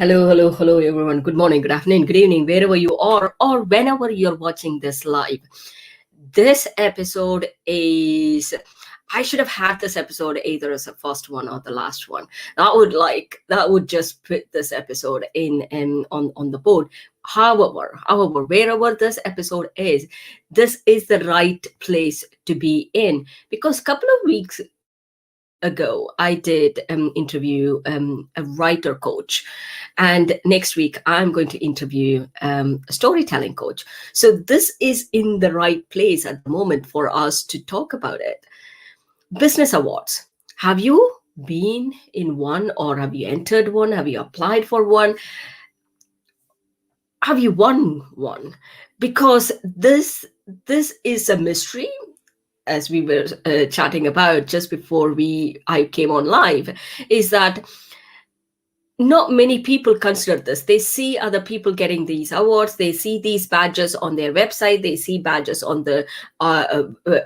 Hello, everyone. Good morning, good afternoon, good evening, wherever you are, or whenever you're watching this live. This episode is. I should have had this episode either as the first one or the last one. That would just put this episode in on the board. However, wherever this episode is, this is the right place to be in because a couple of weeks ago, I did interview a writer coach, and next week I'm going to interview a storytelling coach. So this is in the right place at the moment for us to talk about it. Business awards. Have you been in one, or have you entered one? Have you applied for one? Have you won one? Because this is a mystery, as we were chatting about just before I came on live, is that not many people consider this. They see other people getting these awards. They see these badges on their website. They see badges on the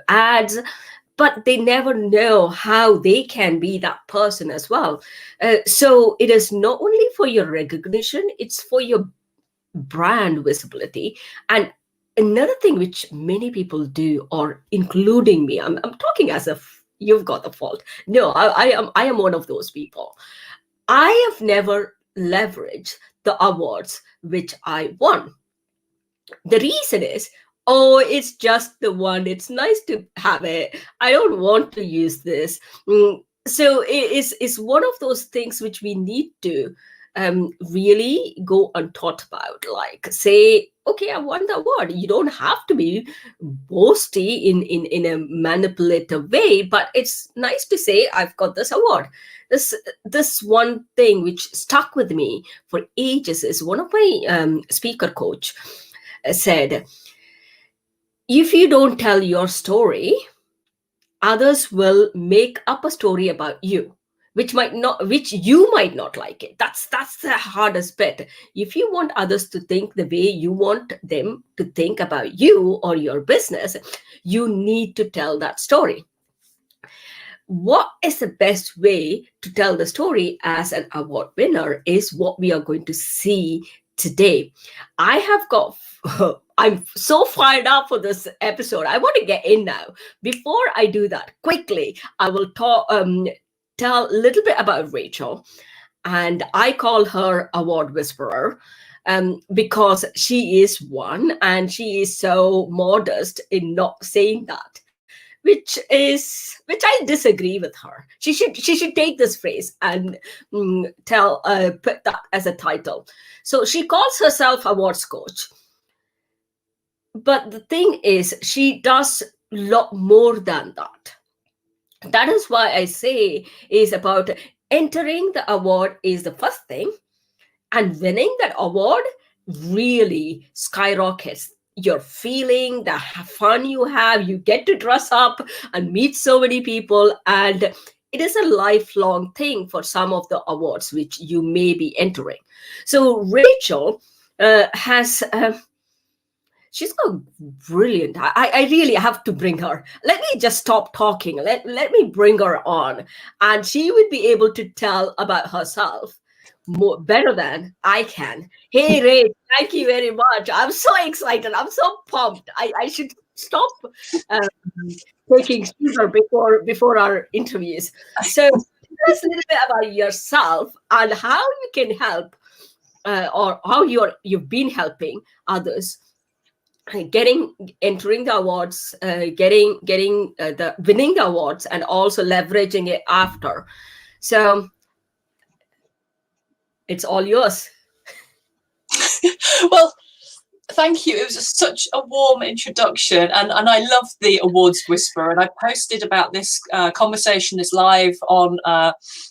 ads, but they never know how they can be that person as well. So it is not only for your recognition, it's for your brand visibility. And another thing which many people do, or including me, I'm talking as if you've got the fault. No, I am one of those people. I have never leveraged the awards which I won. The reason is, oh, it's just the one. It's nice to have it. I don't want to use this. So it's one of those things which we need to really go and thought about. Like, say, okay, I won the award. You don't have to be boasty in a manipulative way, but it's nice to say I've got this award. This one thing which stuck with me for ages is one of my speaker coach said, if you don't tell your story, others will make up a story about you, which you might not like it. That's the hardest bit. If you want others to think the way you want them to think about you or your business, you need to tell that story. What is the best way to tell the story as an award winner is what we are going to see today. I'm so fired up for this episode. I want to get in now. Before I do that, quickly, I will tell a little bit about Rachel. And I call her Award Whisperer because she is one, and she is so modest in not saying that. Which I disagree with her. She should take this phrase and put that as a title. So she calls herself awards coach. But the thing is, she does a lot more than that. That is why I say is about entering the award is the first thing, and winning that award really skyrockets your feeling, the fun you have. You get to dress up and meet so many people, and it is a lifelong thing for some of the awards which you may be entering. So Rachel has she's got brilliant. I really have to bring her. Let me just stop talking. Let me bring her on, and she would be able to tell about herself better than I can. Hey, Ray, thank you very much. I'm so excited. I'm so pumped. I should stop taking sugar before our interviews. So tell us a little bit about yourself and how you can help, or how you've been helping others entering the awards, winning the awards, and also leveraging it after. So it's all yours. Well, thank you. It was such a warm introduction, and I love the Awards Whisperer. And I posted about this conversation, this live on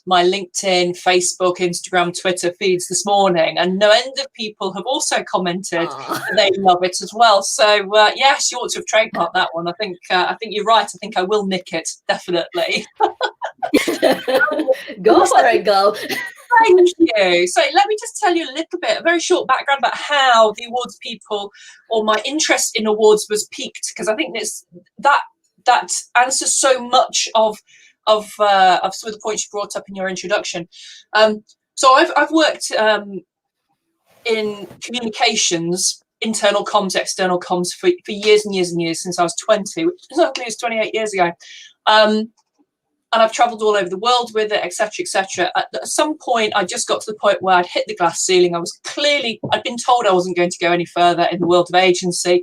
my LinkedIn, Facebook, Instagram, Twitter feeds this morning, and no end of people have also commented that they love it as well. So yes, you ought to have trademarked that one. I think you're right. I think I will nick it, definitely. Go for it, girl. Thank you. So let me just tell you a little bit, a very short background about how the awards people, or my interest in awards, was piqued, because I think that answers so much of some of the points you brought up in your introduction. So I've worked in communications, internal comms, external comms for years and years and years since I was 20, which is 28 years ago. And I've traveled all over the world with it, etc., etc. At some point, I just got to the point where I'd hit the glass ceiling. I'd been told I wasn't going to go any further in the world of agency,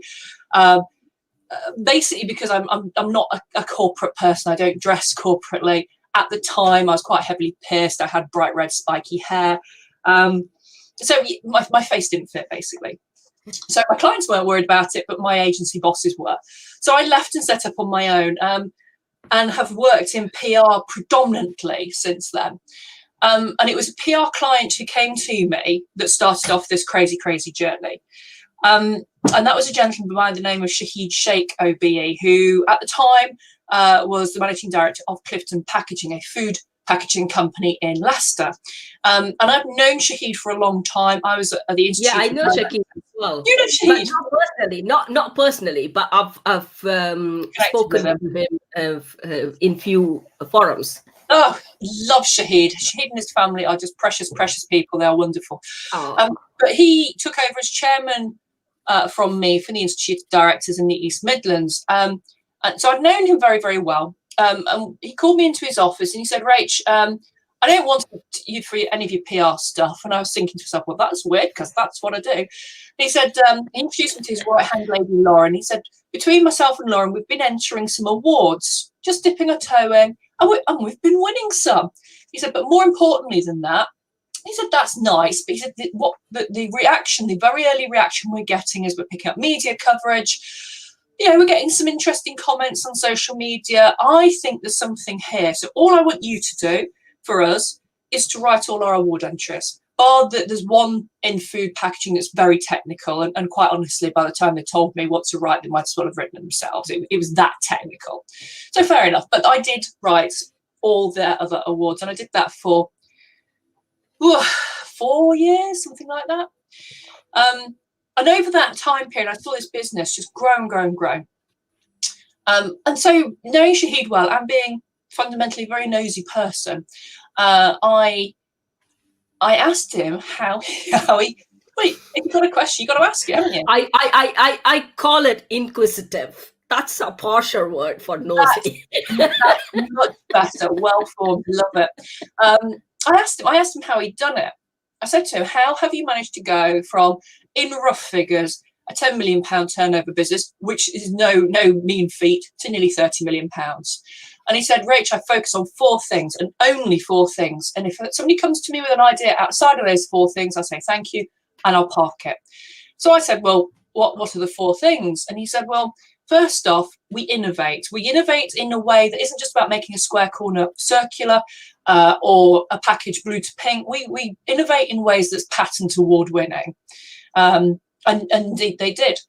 basically because I'm not a corporate person. I don't dress corporately. At the time, I was quite heavily pierced. I had bright red spiky hair. So my face didn't fit, basically. So my clients weren't worried about it, but my agency bosses were. So I left and set up on my own. And have worked in PR predominantly since then. And it was a PR client who came to me that started off this crazy, crazy journey. And that was a gentleman by the name of Shahid Sheikh OBE, who at the time was the managing director of Clifton Packaging, a food packaging company in Leicester. And I've known Shahid for a long time. I was at the Institute. Yeah, I know Shahid as well. You know Shahid? Not personally, not personally, but I've spoken with him in few forums. Oh, love Shahid. Shahid and his family are just precious, precious people. They are wonderful. But he took over as chairman from me for the Institute of Directors in the East Midlands. And so I'd known him very, very well. And he called me into his office and he said, Rach, I don't want you for any of your PR stuff. And I was thinking to myself, well, that's weird because that's what I do. And he said, he introduced me to his right-hand lady, Lauren. He said, between myself and Lauren, we've been entering some awards, just dipping a toe in, and we've been winning some. He said, but more importantly than that, he said, that's nice. But he said, the reaction, the very early reaction we're getting is we're picking up media coverage. You know, we're getting some interesting comments on social media. I think there's something here. So all I want you to do for us is to write all our award entries. Bar that there's one in food packaging that's very technical. And quite honestly, by the time they told me what to write, they might as well have written it themselves. It was that technical. So fair enough. But I did write all their other awards. And I did that for 4 years, something like that. And over that time period, I saw this business just grow and grow and grow. And so knowing Shahid well and being fundamentally a very nosy person, I asked him how he. Wait, if you've got a question, you've got to ask it, haven't you? I call it inquisitive. That's a harsher word for nosy. That's much better. Well formed, love it. I asked him how he'd done it. I said to him, how have you managed to go from, in rough figures, a £10 million turnover business, which is no mean feat, to nearly £30 million? And he said, Rach, I focus on 4 things and only 4 things. And if somebody comes to me with an idea outside of those 4 things, I say, thank you, and I'll park it. So I said, well, what are the 4 things? And he said, well, first off, we innovate. We innovate in a way that isn't just about making a square corner circular or a package blue to pink. We innovate in ways that's patent award winning. And indeed they did.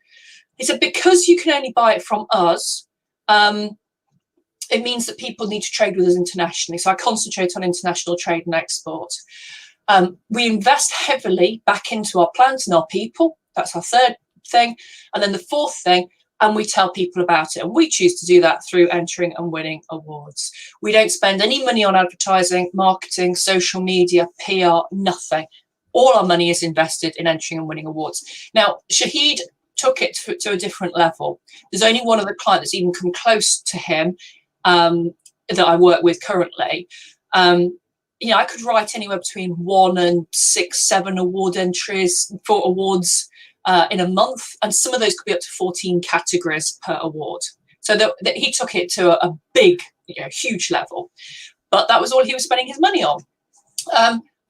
He said, because you can only buy it from us, it means that people need to trade with us internationally. So I concentrate on international trade and export. We invest heavily back into our plants and our people. That's our 3rd thing. And then the 4th thing, and we tell people about it. And we choose to do that through entering and winning awards. We don't spend any money on advertising, marketing, social media, PR, nothing. All our money is invested in entering and winning awards. Now, Shahid took it to a different level. There's only one other client that's even come close to him that I work with currently. I could write anywhere between 1 and 6, 7 award entries for awards in a month, and some of those could be up to 14 categories per award. So that he took it to a big, huge level. But that was all he was spending his money on.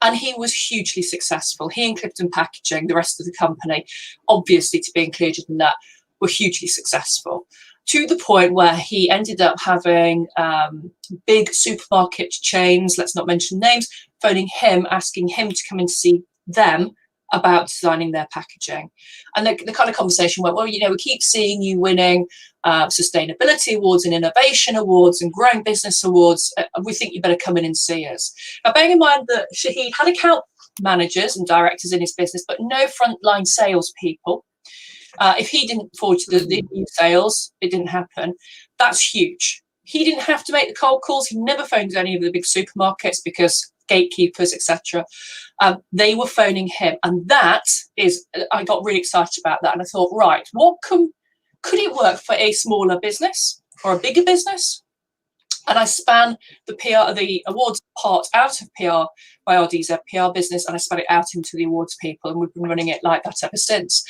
And he was hugely successful. He and Clifton Packaging, the rest of the company, obviously to be included in that, were hugely successful, to the point where he ended up having big supermarket chains, let's not mention names, phoning him, asking him to come in to see them about designing their packaging. And the kind of conversation went, well, we keep seeing you winning sustainability awards and innovation awards and growing business awards. We think you better come in and see us. Now, bearing in mind that Shahid had account managers and directors in his business, but no frontline salespeople. If he didn't forge the new sales, it didn't happen. That's huge. He didn't have to make the cold calls. He never phoned any of the big supermarkets because gatekeepers, etc. They were phoning him, and I got really excited about that, and I thought, right, could it work for a smaller business or a bigger business? And I span the awards part out of PR by RDZ PR business, and I span it out into the awards people, and we've been running it like that ever since.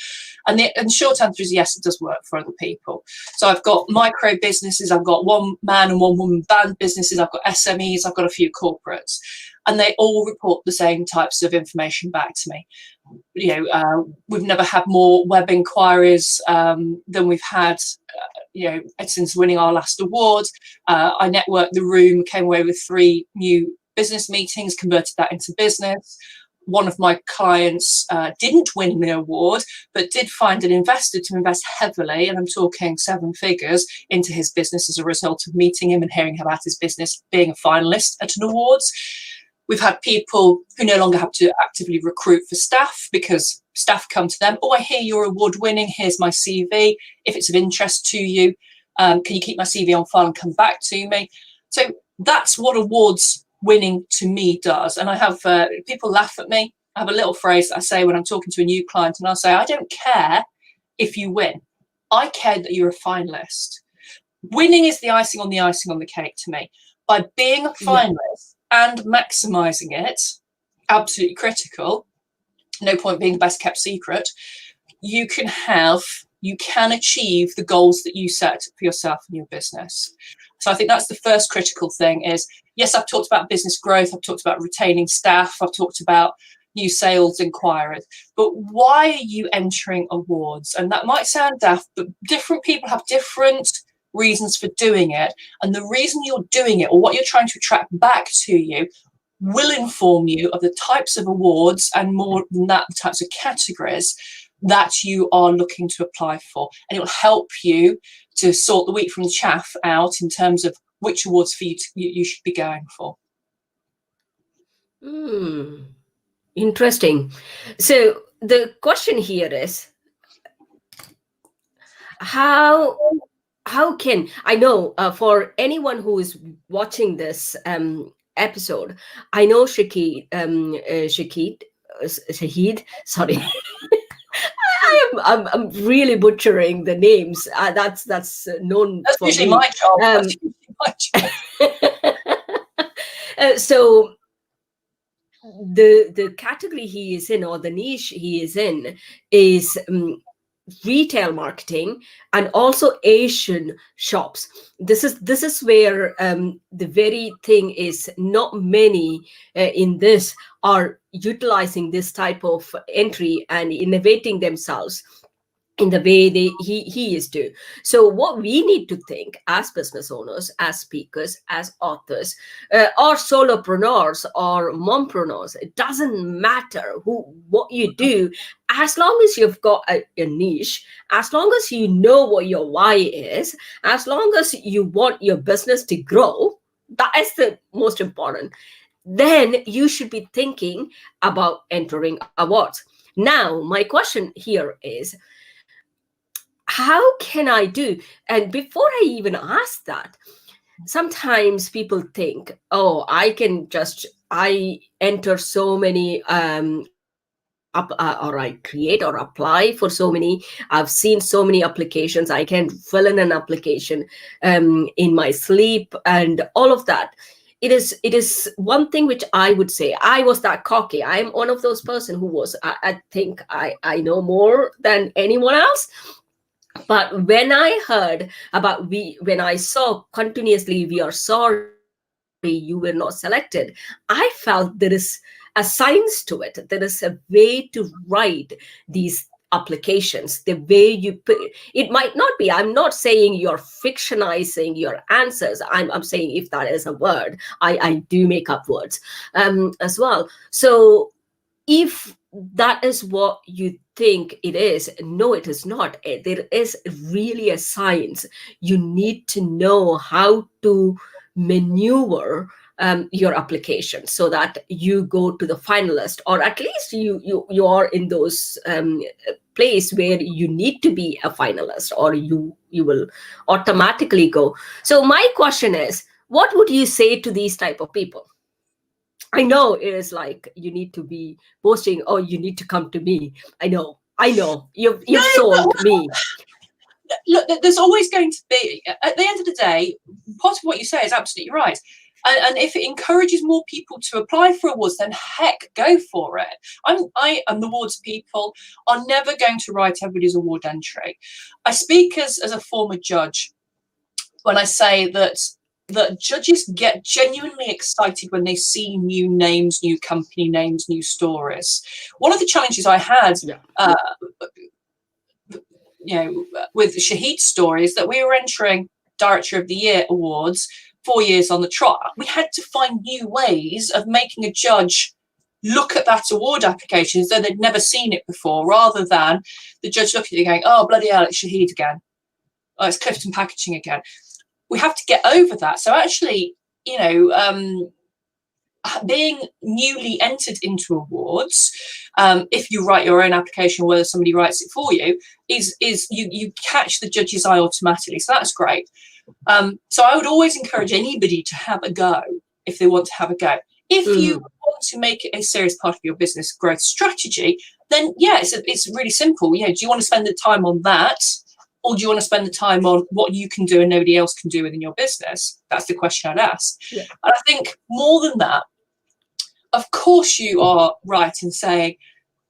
And the short answer is yes, it does work for other people. So I've got micro businesses, I've got one man and one woman band businesses, I've got SMEs, I've got a few corporates, and they all report the same types of information back to me. We've never had more web inquiries than we've had, since winning our last award. I networked the room, came away with 3 new business meetings, converted that into business. One of my clients didn't win the award, but did find an investor to invest heavily, and I'm talking 7 figures, into his business as a result of meeting him and hearing about his business being a finalist at an awards. We've had people who no longer have to actively recruit for staff because staff come to them. Oh, I hear you're award winning. Here's my CV. If it's of interest to you, can you keep my CV on file and come back to me? So that's what awards winning to me does. And I have people laugh at me. I have a little phrase that I say when I'm talking to a new client, and I'll say, I don't care if you win. I care that you're a finalist. Winning is the icing on the cake to me. By being a finalist, and maximising it, absolutely critical. No point being the best kept secret. You can achieve the goals that you set for yourself and your business. So I think that's the first critical thing is, yes, I've talked about business growth, I've talked about retaining staff, I've talked about new sales inquiries, but why are you entering awards? And that might sound daft, but different people have different reasons for doing it, and the reason you're doing it or what you're trying to attract back to you will inform you of the types of awards, and more than that, the types of categories that you are looking to apply for, and it will help you to sort the wheat from the chaff out in terms of which awards for you should be going for. Interesting. So the question here is, how can I know, for anyone who is watching this episode, I know Shahid, sorry. I'm really butchering the names. That's known. That's for usually me. my job. That's usually my job. So the category he is in, or the niche he is in, is retail marketing and also Asian shops. This is where the very thing is, not many in this are utilizing this type of entry and innovating themselves in the way he is doing. So what we need to think as business owners, as speakers, as authors, or solopreneurs or mompreneurs, it doesn't matter what you do, as long as you've got a niche, as long as you know what your why is, as long as you want your business to grow, that is the most important. Then you should be thinking about entering awards. Now, my question here is, how can I do? And before I even ask that, sometimes people think, oh, I enter so many, or I create or apply for so many. I've seen so many applications. I can fill in an application in my sleep and all of that. It is one thing which I would say, I was that cocky. I'm one of those person who was, I think I know more than anyone else. But when I heard about when I saw continuously, we are sorry, you were not selected, I felt there is a science to it. There is a way to write these applications, the way you put it. It might not be, I'm not saying you're fictionizing your answers. I'm saying, if that is a word, I do make up words as well. So if that is what you think it is, no, it is not. There is really a science. You need to know how to maneuver your application so that you go to the finalist, or at least you are in those place where you need to be a finalist, or you will automatically go. So my question is, what would you say to these type of people? I know it is like you need to be posting, oh, you need to come to me. I know. You've No, sold me. look, there's always going to be, at the end of the day, part of what you say is absolutely right. And if it encourages more people to apply for awards, then heck, go for it. I am the awards people are never going to write everybody's award entry. I speak as a former judge when I say that judges get genuinely excited when they see new names, new company names, new stories. One of the challenges I had, with Shahid's story is that we were entering Director of the Year awards 4 years on the trot. We had to find new ways of making a judge look at that award application as though they'd never seen it before, rather than the judge looking at it going, oh, bloody hell, it's Shahid again. Oh, it's Clifton Packaging again. We have to get over that. So actually, being newly entered into awards, if you write your own application, whether somebody writes it for you, is you catch the judge's eye automatically. So that's great. So I would always encourage anybody to have a go if they want to have a go. If you want to make it a serious part of your business growth strategy, then yeah, it's really simple. Do you want to spend the time on that? Or do you want to spend the time on what you can do and nobody else can do within your business? That's the question I'd ask. Yeah. And I think more than that, of course you are right in saying,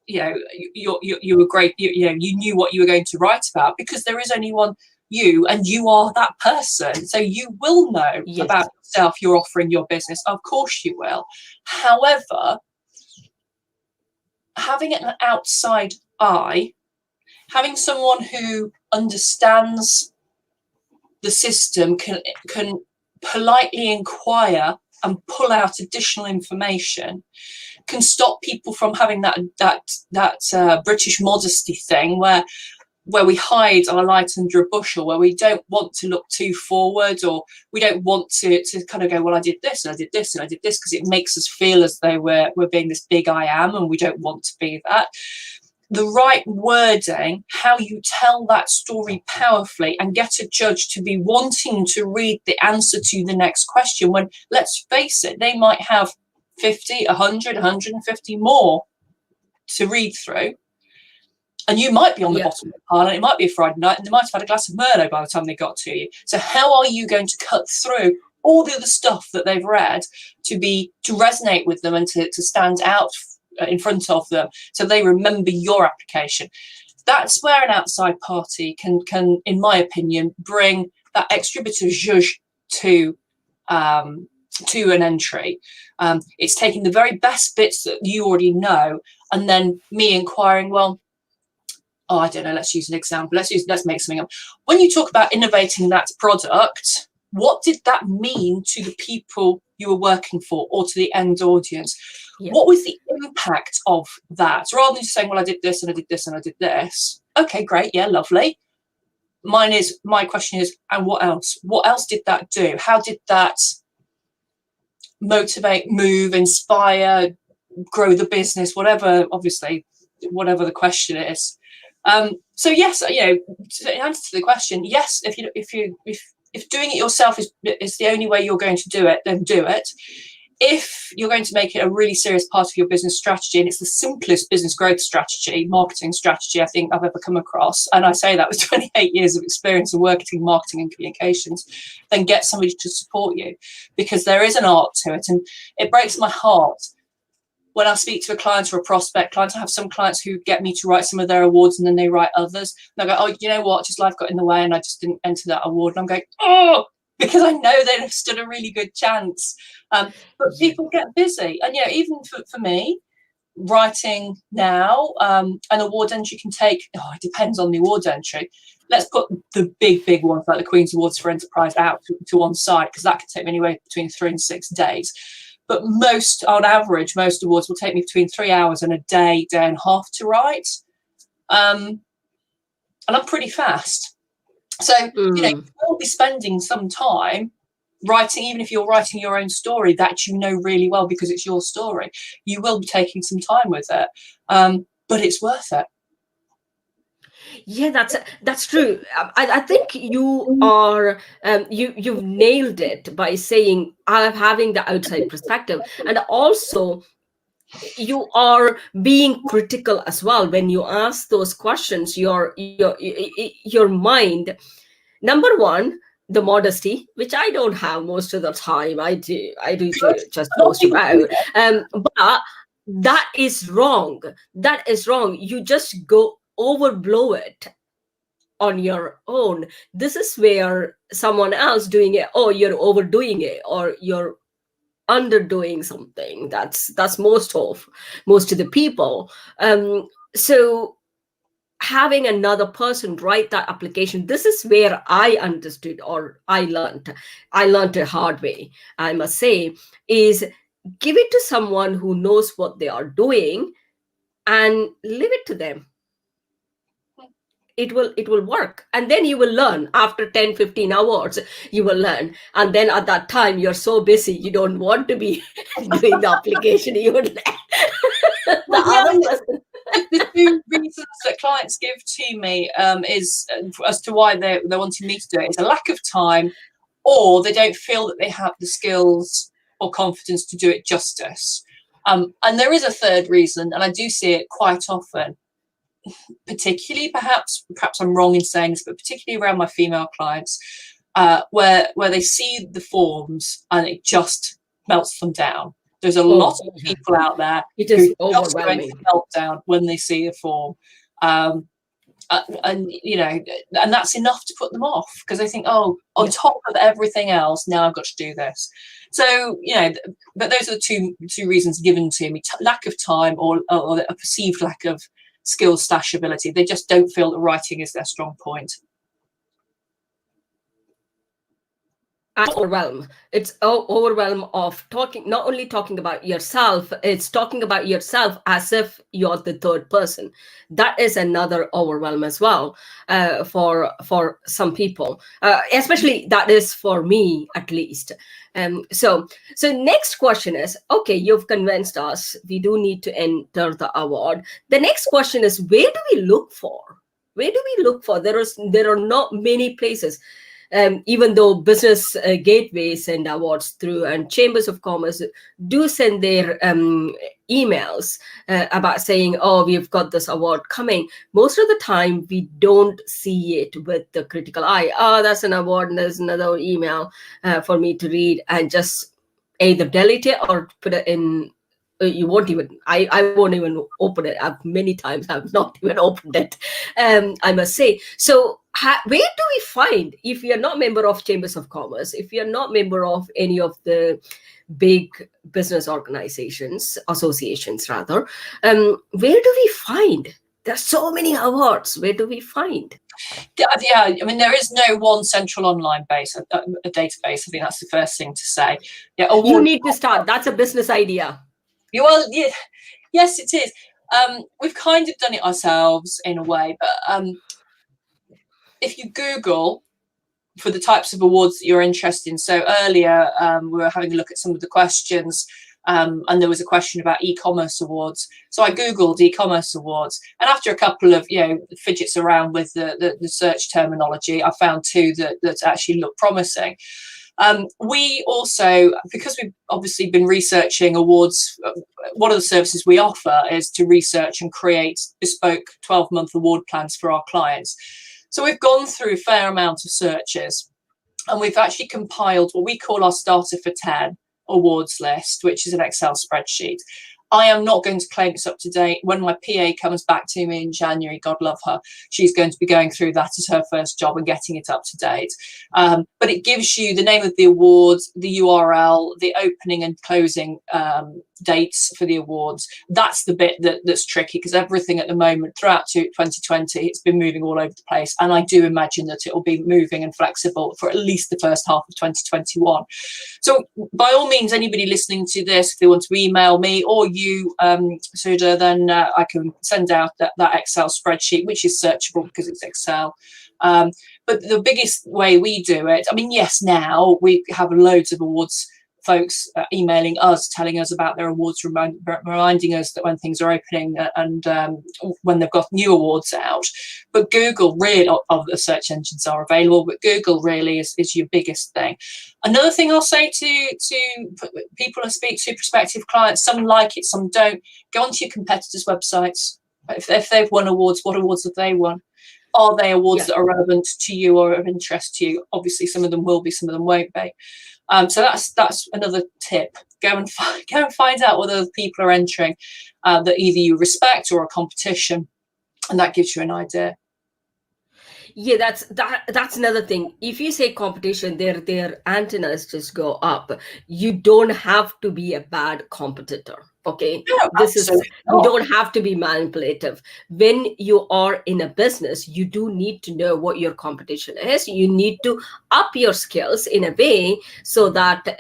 you were great. You knew what you were going to write about, because there is only one you, and you are that person. So you will know about yourself. You're offering your business. Of course you will. However, having an outside eye, having someone who understands the system, can politely inquire and pull out additional information, can stop people from having that British modesty thing where we hide our light under a bushel, where we don't want to look too forward, or we don't want to kind of go, well, I did this and I did this and I did this, because it makes us feel as though we're being this big I am, and we don't want to be that. The right wording, how you tell that story powerfully and get a judge to be wanting to read the answer to the next question, when, let's face it, they might have 50, 100, 150 more to read through. And you might be on the bottom of the pile, and it might be a Friday night, and they might have had a glass of Merlot by the time they got to you. So how are you going to cut through all the other stuff that they've read to resonate with them and to stand out in front of them, so they remember your application? That's where an outside party can, in my opinion, bring that extra bit of zhuzh to an entry. It's taking the very best bits that you already know, and then me inquiring, well, I don't know, let's use an example. Let's make something up. When you talk about innovating that product, what did that mean to the people you were working for, or to the end audience? What was the impact of that? Rather than just saying, well, I did this and I did this and I did this. Okay, great. Yeah, lovely. My question is, and what else? What else did that do? How did that motivate, move, inspire, grow the business? Whatever the question is. So yes, to answer to the question, yes, if doing it yourself is the only way you're going to do it, then do it. If you're going to make it a really serious part of your business strategy, and it's the simplest business growth strategy, marketing strategy I think I've ever come across, and I say that with 28 years of experience in working, marketing and communications, then get somebody to support you, because there is an art to it. And it breaks my heart when I speak to a client or a prospect. I have some clients who get me to write some of their awards, and then they write others. And I go, oh, you know what? Just life got in the way and I just didn't enter that award. And I'm going, oh, because I know they'd have stood a really good chance. But people get busy. And, even for me, writing now, an award entry can take, it depends on the award entry. Let's put the big ones like the Queen's Awards for Enterprise out to one side, because that can take me anywhere between 3 and 6 days. But on average, most awards will take me between 3 hours and a day and a half to write. And I'm pretty fast. So, you will be spending some time writing, even if you're writing your own story that you know really well because it's your story. You will be taking some time with it, but it's worth it. Yeah, that's true. I think you are you've nailed it by saying having the outside perspective, and also you are being critical as well when you ask those questions. Your mind, number one, the modesty, which I don't have most of the time. I do Good. just A lot of post people about, do that. but that is wrong. That is wrong. You just go overblow it on your own. This is where someone else doing it, oh, you're overdoing it, or you're underdoing something. That's most of the people. So having another person write that application, this is where I understood, or I learned the hard way, I must say, is give it to someone who knows what they are doing and leave it to them. It will work, and then you will learn after 10-15 hours. You will learn, and then at that time you're so busy you don't want to be doing the application. You would the Well, yeah, other person. the two reasons that clients give to me is as to why they're wanting me to do it is a lack of time, or they don't feel that they have the skills or confidence to do it justice. And there is a third reason, and I do see it quite often, particularly perhaps I'm wrong in saying this, but particularly around my female clients, where they see the forms and it just melts them down. There's a lot Oh, of yeah. people out there It who is are just going overwhelming. to melt down when they see a form. And you know, and that's enough to put them off, because they think, oh, on Yeah. top of everything else, now I've got to do this. So, you know, but those are the two reasons given to me: lack of time, or a perceived lack of skill stash ability. They just don't feel that writing is their strong point. Overwhelm. It's overwhelm of talking, not only talking about yourself, it's talking about yourself as if you're the third person. That is another overwhelm as well, for some people, especially that is for me at least. So next question is, okay, you've convinced us we do need to enter the award. The next question is, where do we look for? There are not many places. Even though business gateways send awards through, and chambers of commerce do send their emails about saying, oh, we've got this award coming, most of the time we don't see it with the critical eye. Oh, that's an award, and there's another email for me to read, and just either delete it or put it in. You won't even, I won't even open it. Many times I've not even opened it, I must say. So where do we find, if you're not member of chambers of commerce, if you're not member of any of the big business associations rather, where do we find? There's so many awards. Where do we find? Yeah, I mean, there is no one central online base, a database. I think that's the first thing to say. Yeah, you need to start. That's a business idea. Well, yeah, yes, it is. We've kind of done it ourselves in a way, but if you Google for the types of awards that you're interested in. So earlier we were having a look at some of the questions, and there was a question about e-commerce awards. So I Googled e-commerce awards, and after a couple of fidgets around with the search terminology, I found two that actually look promising. We also, because we've obviously been researching awards, one of the services we offer is to research and create bespoke 12-month award plans for our clients. So we've gone through a fair amount of searches, and we've actually compiled what we call our Starter for 10 awards list, which is an Excel spreadsheet. I am not going to claim it's up to date. When my PA comes back to me in January, God love her, she's going to be going through that as her first job and getting it up to date. But it gives you the name of the awards, the URL, the opening and closing dates for the awards. That's the bit that's tricky, because everything at the moment throughout 2020, it's been moving all over the place. And I do imagine that it will be moving and flexible for at least the first half of 2021. So by all means, anybody listening to this, if they want to email me or you, Sudha, then I can send out that Excel spreadsheet, which is searchable because it's Excel. But the biggest way we do it, I mean, yes, now we have loads of awards folks emailing us, telling us about their awards, reminding us that when things are opening and when they've got new awards out. But Google, really, of the search engines are available, but Google really is your biggest thing. Another thing I'll say to people I speak to, prospective clients, some like it, some don't, go onto your competitors' websites. If they've won awards, what awards have they won? Are they awards that are relevant to you or of interest to you? Obviously, some of them will be, some of them won't be. So that's another tip. Go and find out what other people are entering that either you respect or a competition, and that gives you an idea. Yeah, that's another thing. If you say competition, their antennas just go up. You don't have to be a bad competitor. Okay, No, you don't have to be manipulative. When you are in a business, you do need to know what your competition is. You need to up your skills in a way so that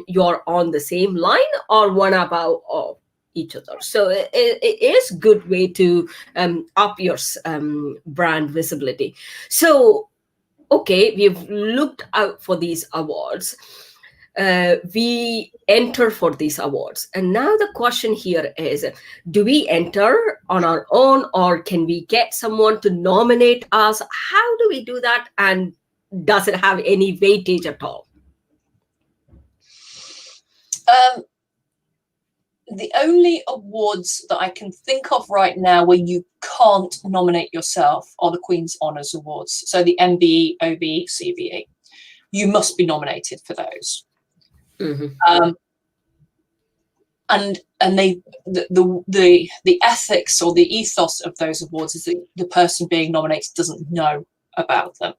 you're on the same line or one above each other. So it is a good way to up your brand visibility. So, okay, we've looked out for these awards. We enter for these awards. And now the question here is, do we enter on our own, or can we get someone to nominate us? How do we do that? And does it have any weightage at all? The only awards that I can think of right now where you can't nominate yourself are the Queen's Honours Awards. So the MBE, OBE, CBE. You must be nominated for those. Mm-hmm. And the ethics or the ethos of those awards is that the person being nominated doesn't know about them.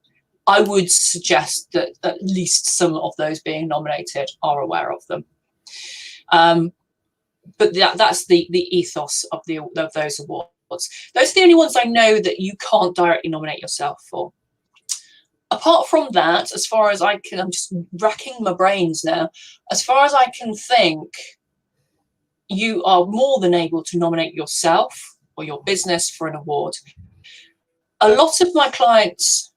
I would suggest that at least some of those being nominated are aware of them. But that's the ethos of those awards. Those are the only ones I know that you can't directly nominate yourself for. Apart from that, as far as I can, I'm just racking my brains now. As far as I can think, you are more than able to nominate yourself or your business for an award. A lot of my clients,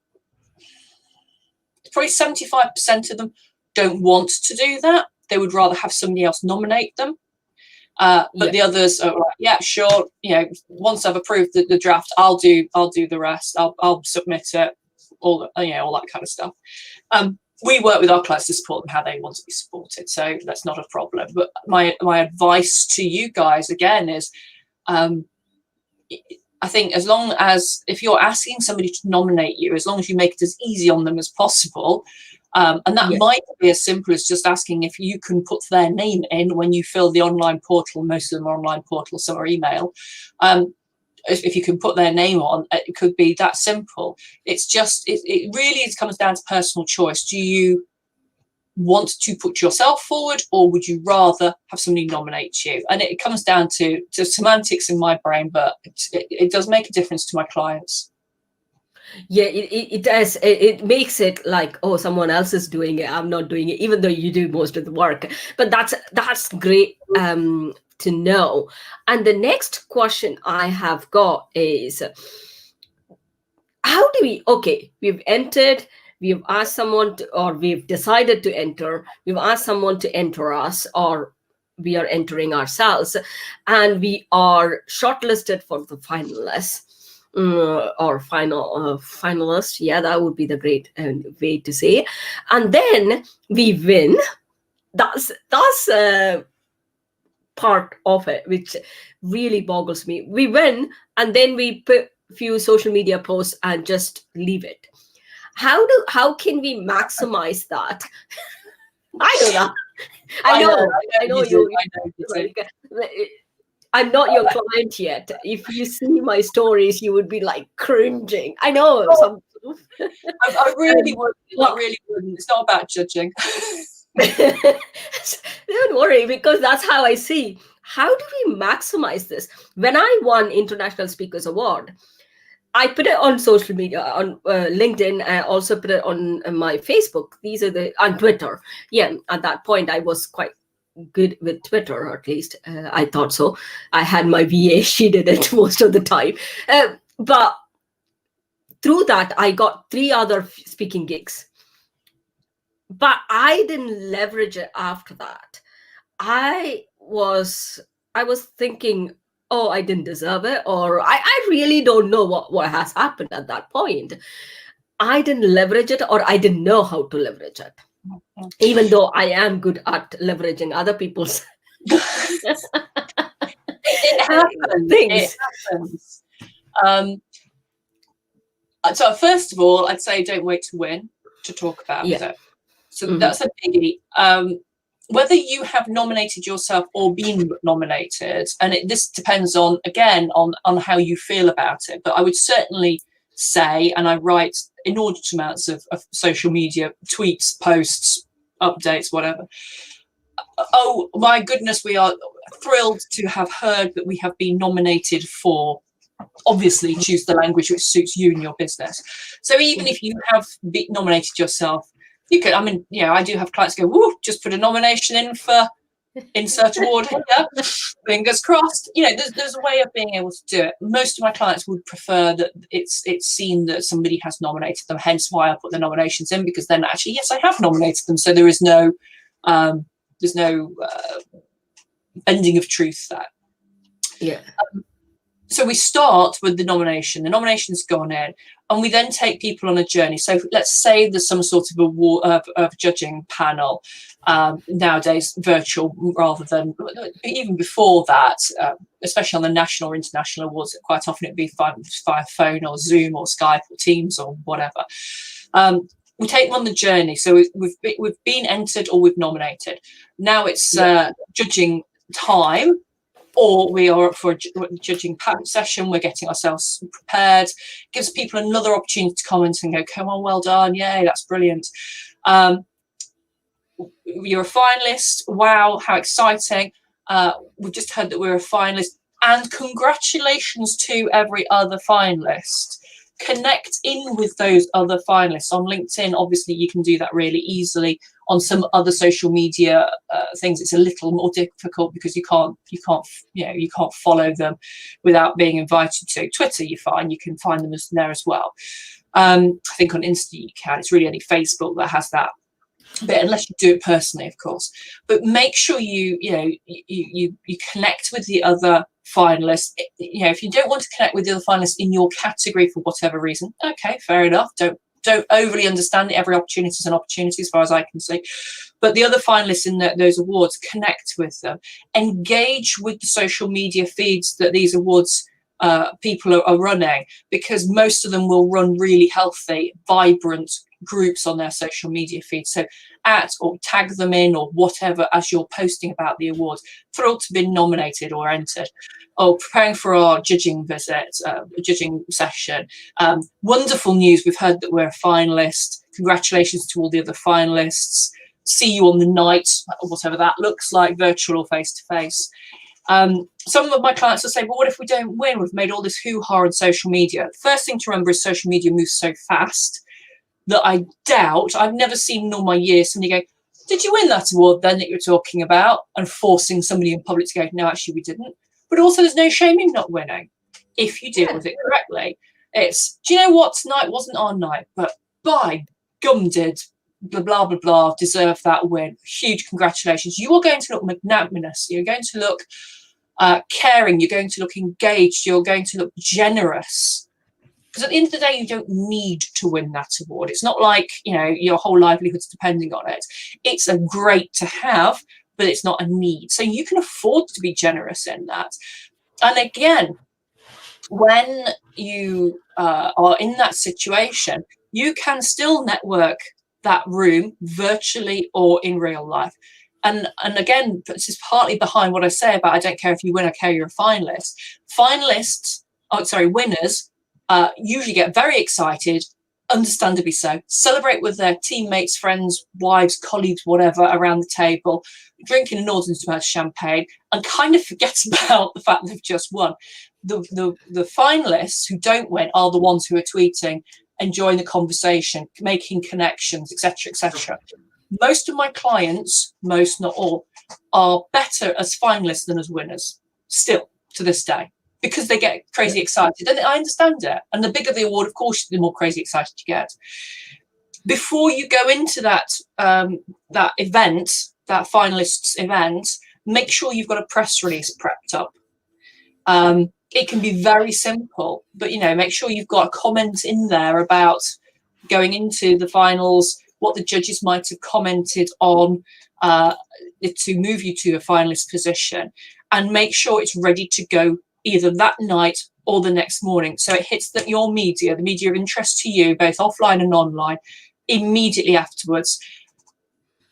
probably 75% of them, don't want to do that. They would rather have somebody else nominate them. But the others are like, yeah, sure. Once I've approved the draft, I'll do the rest. I'll submit it. All that kind of stuff. We work with our clients to support them how they want to be supported, so that's not a problem. But my advice to you guys again is, I think as long as if you're asking somebody to nominate you, as long as you make it as easy on them as possible. And that might be as simple as just asking if you can put their name in when you fill the online portal. Most of them are online portal, some are email. If you can put their name on, it could be that simple. It's just, it really comes down to personal choice. Do you want to put yourself forward, or would you rather have somebody nominate you? And it comes down to semantics in my brain, but it does make a difference to my clients. Yeah, it does. It makes it like, oh, someone else is doing it, I'm not doing it, even though you do most of the work. But that's great to know. And the next question I have got is, how do we've entered, we've asked someone to, or we've decided to enter, we've asked someone to enter us, or we are entering ourselves, and we are shortlisted for the finalists. Or finalist, yeah, that would be the great way to say. And then we win. That's part of it, which really boggles me. We win, and then we put a few social media posts and just leave it. How can we maximize that? I don't know. I know you. I'm not your client yet. If you see my stories, you would be like cringing. I know. I really wouldn't. I really wouldn't. It's not about judging. Don't worry, because that's how I see. How do we maximize this? When I won International Speakers Award, I put it on social media, on LinkedIn. I also put it on my Facebook. These are on Twitter. Yeah, at that point, I was quite good with Twitter, or at least I thought so. I had my VA, she did it most of the time. But through that, I got 3 other speaking gigs. but I didn't leverage it after that. I was thinking, oh, I didn't deserve it, or I really don't know what has happened at that point. I didn't leverage it, or I didn't know how to leverage it, even though I am good at leveraging other people's it happens. things. It happens. So first of all, I'd say don't wait to win to talk about it. So that's a biggie. Whether you have nominated yourself or been nominated, and this depends on, again, on how you feel about it. But I would certainly say, and I write inordinate amounts of social media tweets, posts, updates, whatever. Oh my goodness, we are thrilled to have heard that we have been nominated for. Obviously, choose the language which suits you and your business. So even if you have nominated yourself, you could, I mean, I do have clients go, woo, just put a nomination in for insert award here, fingers crossed. There's a way of being able to do it. Most of my clients would prefer that it's seen that somebody has nominated them, hence why I put the nominations in, because then actually, yes, I have nominated them. So there is no, bending of truth there. Yeah. So we start with the nomination. The nomination's gone in, and we then take people on a journey. So let's say there's some sort of award of judging panel, nowadays virtual rather than even before that, especially on the national or international awards. Quite often it'd be via phone or Zoom or Skype or Teams or whatever. We take them on the journey. So we've been entered or we've nominated. Now it's judging time. Or we are up for a judging session, we're getting ourselves prepared, gives people another opportunity to comment and go, come on, well done, yay, that's brilliant. You're a finalist, wow, how exciting. We've just heard that we're a finalist, and congratulations to every other finalist. Connect in with those other finalists. On LinkedIn, obviously, you can do that really easily. On some other social media things, it's a little more difficult because you can't follow them without being invited to. Twitter, you can find them there as well. I think on Insta you can. It's really only Facebook that has that bit, unless you do it personally, of course. But make sure you connect with the other finalists. If you don't want to connect with the other finalists in your category for whatever reason, okay, fair enough. Don't overly understand it. Every opportunity is an opportunity as far as I can see. But the other finalists in those awards, connect with them. Engage with the social media feeds that these awards people are running, because most of them will run really healthy, vibrant groups on their social media feed. So or tag them in or whatever as you're posting about the awards. Thrilled to be nominated or entered. Oh, preparing for our judging visit, judging session. Wonderful news. We've heard that we're a finalist. Congratulations to all the other finalists. See you on the night, whatever that looks like, virtual or face-to-face. Some of my clients will say, well, what if we don't win? We've made all this hoo-ha on social media. First thing to remember is social media moves so fast that I doubt, I've never seen in all my years somebody go, did you win that award then that you're talking about? And forcing somebody in public to go, no, actually we didn't. But also there's no shame in not winning if you deal with it correctly. It's, do you know what, tonight wasn't our night, but by gum did blah, blah, blah, blah, deserve that win. Huge congratulations. You are going to look magnanimous. You're going to look caring. You're going to look engaged. You're going to look generous. Because at the end of the day, you don't need to win that award. It's not like, your whole livelihood's depending on it. It's a great to have, but it's not a need. So you can afford to be generous in that. And again, when you are in that situation, you can still network that room virtually or in real life. And again, this is partly behind what I say about I don't care if you win, I care you're a finalist. Winners usually get very excited, understandably so, celebrate with their teammates, friends, wives, colleagues, whatever, around the table, drinking an inordinate amount of champagne, and kind of forget about the fact they've just won. The finalists who don't win are the ones who are tweeting, enjoying the conversation, making connections, etc., etc. Most of my clients, most, not all, are better as finalists than as winners, still, to this day. Because they get crazy excited. And I understand it. And the bigger the award, of course, the more crazy excited you get. Before you go into that event, that finalists event, make sure you've got a press release prepped up. It can be very simple, but make sure you've got a comment in there about going into the finals, what the judges might have commented on to move you to a finalist position, and make sure it's ready to go either that night or the next morning. So it hits your media, the media of interest to you, both offline and online, immediately afterwards.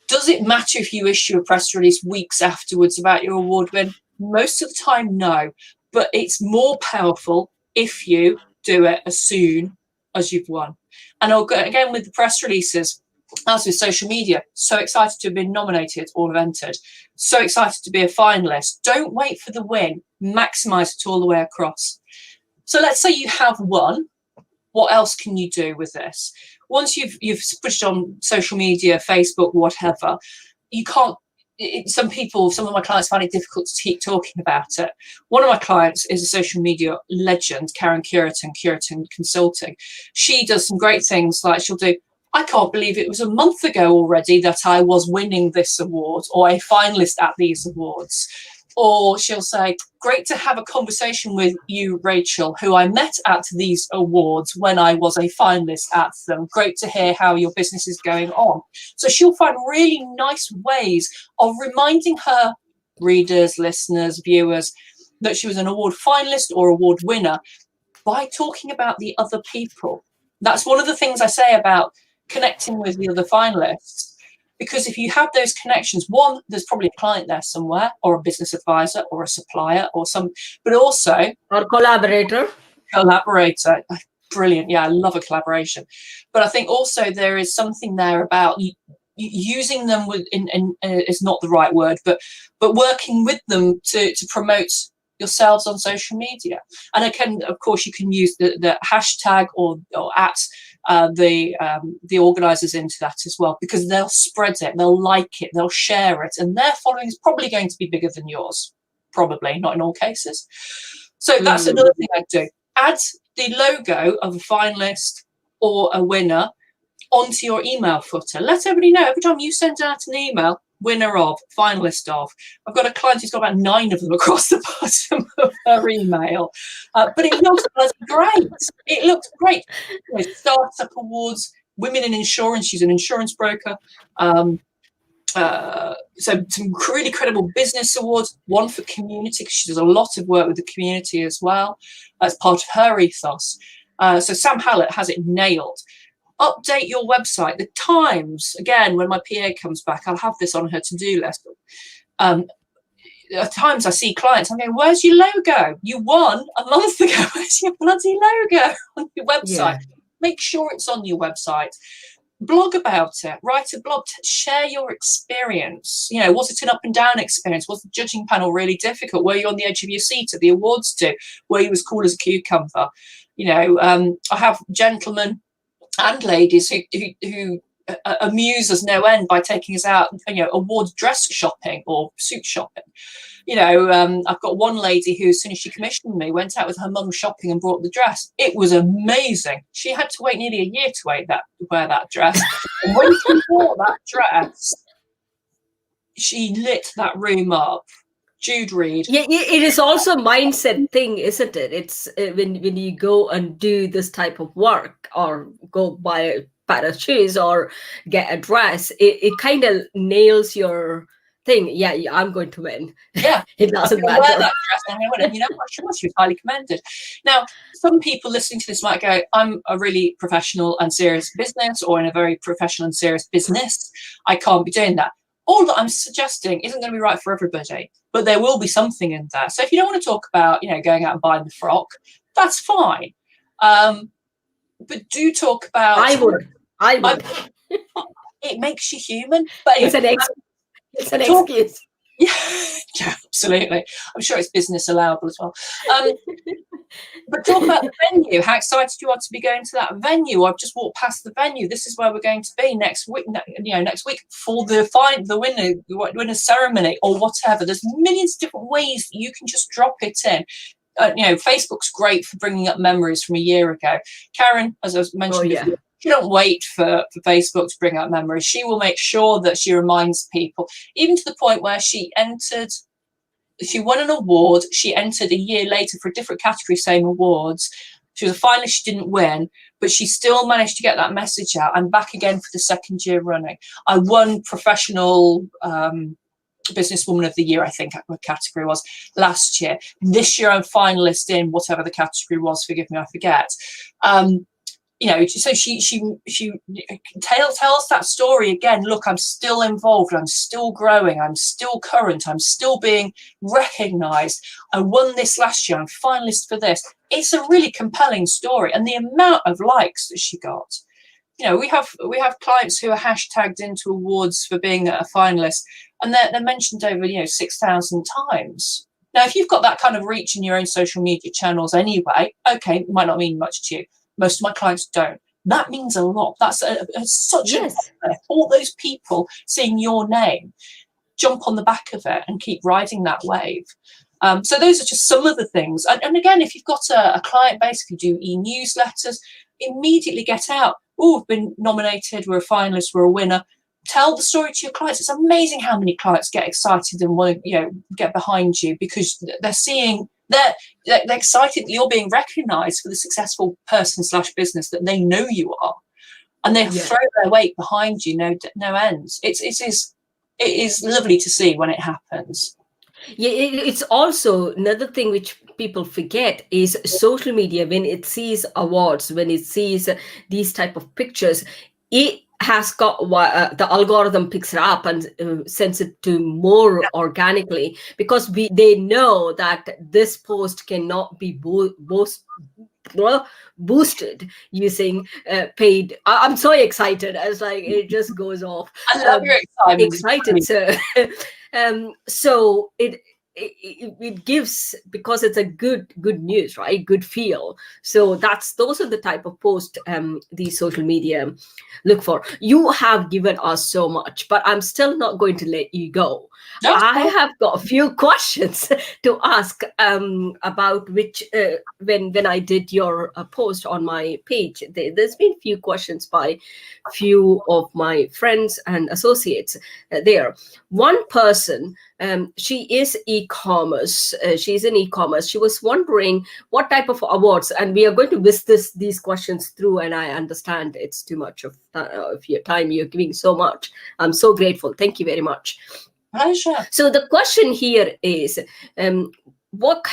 Does it matter if you issue a press release weeks afterwards about your award win? Most of the time, no. But it's more powerful if you do it as soon as you've won. And I'll go again with the press releases, as with social media. So excited to have been nominated or have entered. So excited to be a finalist. Don't wait for the win. Maximise it all the way across. So let's say you have won. What else can you do with this? Once you've pushed on social media, Facebook, whatever, you can't. Some of my clients find it difficult to keep talking about it. One of my clients is a social media legend, Karen Curitin Consulting. She does some great things, like she'll do, I can't believe it was a month ago already that I was winning this award or a finalist at these awards. Or she'll say, great to have a conversation with you, Rachel, who I met at these awards when I was a finalist at them. Great to hear how your business is going on. So she'll find really nice ways of reminding her readers, listeners, viewers that she was an award finalist or award winner by talking about the other people. That's one of the things I say about connecting with the other finalists. Because if you have those connections, one, there's probably a client there somewhere, or a business advisor, or a supplier, or but also or collaborator. Brilliant. Yeah, I love a collaboration. But I think also there is something there about using them is not the right word, but working with them to promote yourselves on social media. And of course, you can use the hashtag or at the organisers into that as well, because they'll spread it, they'll like it, they'll share it, and their following is probably going to be bigger than yours. Probably, not in all cases. So that's another thing I do. Add the logo of a finalist or a winner onto your email footer. Let everybody know every time you send out an email, winner of, finalist of. I've got a client who's got about 9 of them across the bottom of her email. But it looks great. It looks great. Startup awards, women in insurance. She's an insurance broker. So some really credible business awards, one for community, because she does a lot of work with the community as well. That's part of her ethos. So Sam Hallett has it nailed. Update your website. The Times, again, when my PA comes back, I'll have this on her to-do list. At times I see clients, I'm going, where's your logo? You won a month ago. Where's your bloody logo on your website? Yeah. Make sure it's on your website. Blog about it. Write a blog. Share your experience. Was it an up and down experience? Was the judging panel really difficult? Were you on the edge of your seat at the awards too? Were you as cool as a cucumber? I have gentlemen and ladies who amuse us no end by taking us out, award dress shopping or suit shopping. I've got one lady who, as soon as she commissioned me, went out with her mum shopping and brought the dress. It was amazing. She had to wait nearly a year to wear that dress. And when she bought that dress, she lit that room up. Jude Reed. Yeah, it is also a mindset thing, isn't it? It's when you go and do this type of work, or go buy a pair of shoes or get a dress, it kind of nails your thing. Yeah, I'm going to win. Yeah, it doesn't matter. Wear that dress and I'm win. What she was highly commended. Now, some people listening to this might go, I'm a really professional and serious business, or in a very professional and serious business. I can't be doing that. All that I'm suggesting isn't going to be right for everybody, but there will be something in there. So if you don't want to talk about, going out and buying the frock, that's fine. But do talk about. I would. It makes you human. But anyway, it's an excuse. Yeah, absolutely. I'm sure it's business allowable as well. But talk about the venue. How excited you are to be going to that venue. I've just walked past the venue. This is where we're going to be next week. Next week for the winner's ceremony or whatever. There's millions of different ways that you can just drop it in. Facebook's great for bringing up memories from a year ago. Karen, as I mentioned before, She don't wait for Facebook to bring up memories. She will make sure that she reminds people, even to the point where she won an award. She entered a year later for a different category, same awards. She was a finalist, she didn't win, but she still managed to get that message out. I'm back again for the second year running. I won professional businesswoman of the year, I think what category was last year. This year I'm finalist in whatever the category was, forgive me, I forget. You know, so she tells that story again. Look, I'm still involved, I'm still growing, I'm still current, I'm still being recognized. I won this last year, I'm finalist for this. It's a really compelling story, and the amount of likes that she got. You know, we have clients who are hashtagged into awards for being a finalist, and they're mentioned over 6,000 times. Now, if you've got that kind of reach in your own social media channels anyway, okay, it might not mean much to you. Most of my clients don't. That means a lot. That's such a all those people seeing your name, jump on the back of it and keep riding that wave. So those are just some of the things. And again, if you've got a client base, if you do e-newsletters, immediately get out. Oh, we've been nominated, we're a finalist, we're a winner. Tell the story to your clients. It's amazing how many clients get excited and want to get behind you, because they're seeing, they're excited that you're being recognized for the successful person / business that they know you are, and they throw their weight behind you, no ends. It is lovely to see when it happens. Yeah, it's also another thing which people forget is social media. When it sees awards, when it sees these type of pictures, it has got the algorithm picks it up and sends it to more organically, because they know that this post cannot be boosted using paid. I'm so excited. I was like, it just goes off. I love your excitement. Excited, sir. So it gives, because it's a good news, right? Good feel. So those are the type of post these social media look for. You have given us so much, but I'm still not going to let you go. I have got a few questions to ask about which when I did your post on my page, there's been few questions by few of my friends and associates there. One person, she is e-commerce. She's in e-commerce. She was wondering what type of awards, and we are going to whisk these questions through. And I understand it's too much of your time. You're giving so much. I'm so grateful. Thank you very much. Pleasure. So the question here is, what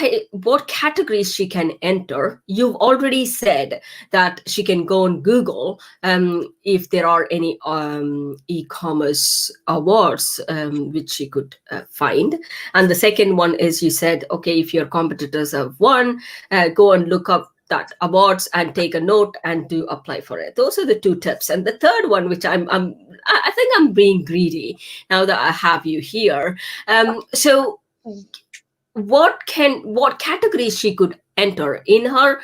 categories she can enter. You've already said that she can go on Google if there are any e-commerce awards which she could find. And the second one is, you said, okay, if your competitors have won, go and look up that awards and take a note and do apply for it. Those are the two tips. And the third one, which I think I'm being greedy now that I have you here. So what categories she could enter in her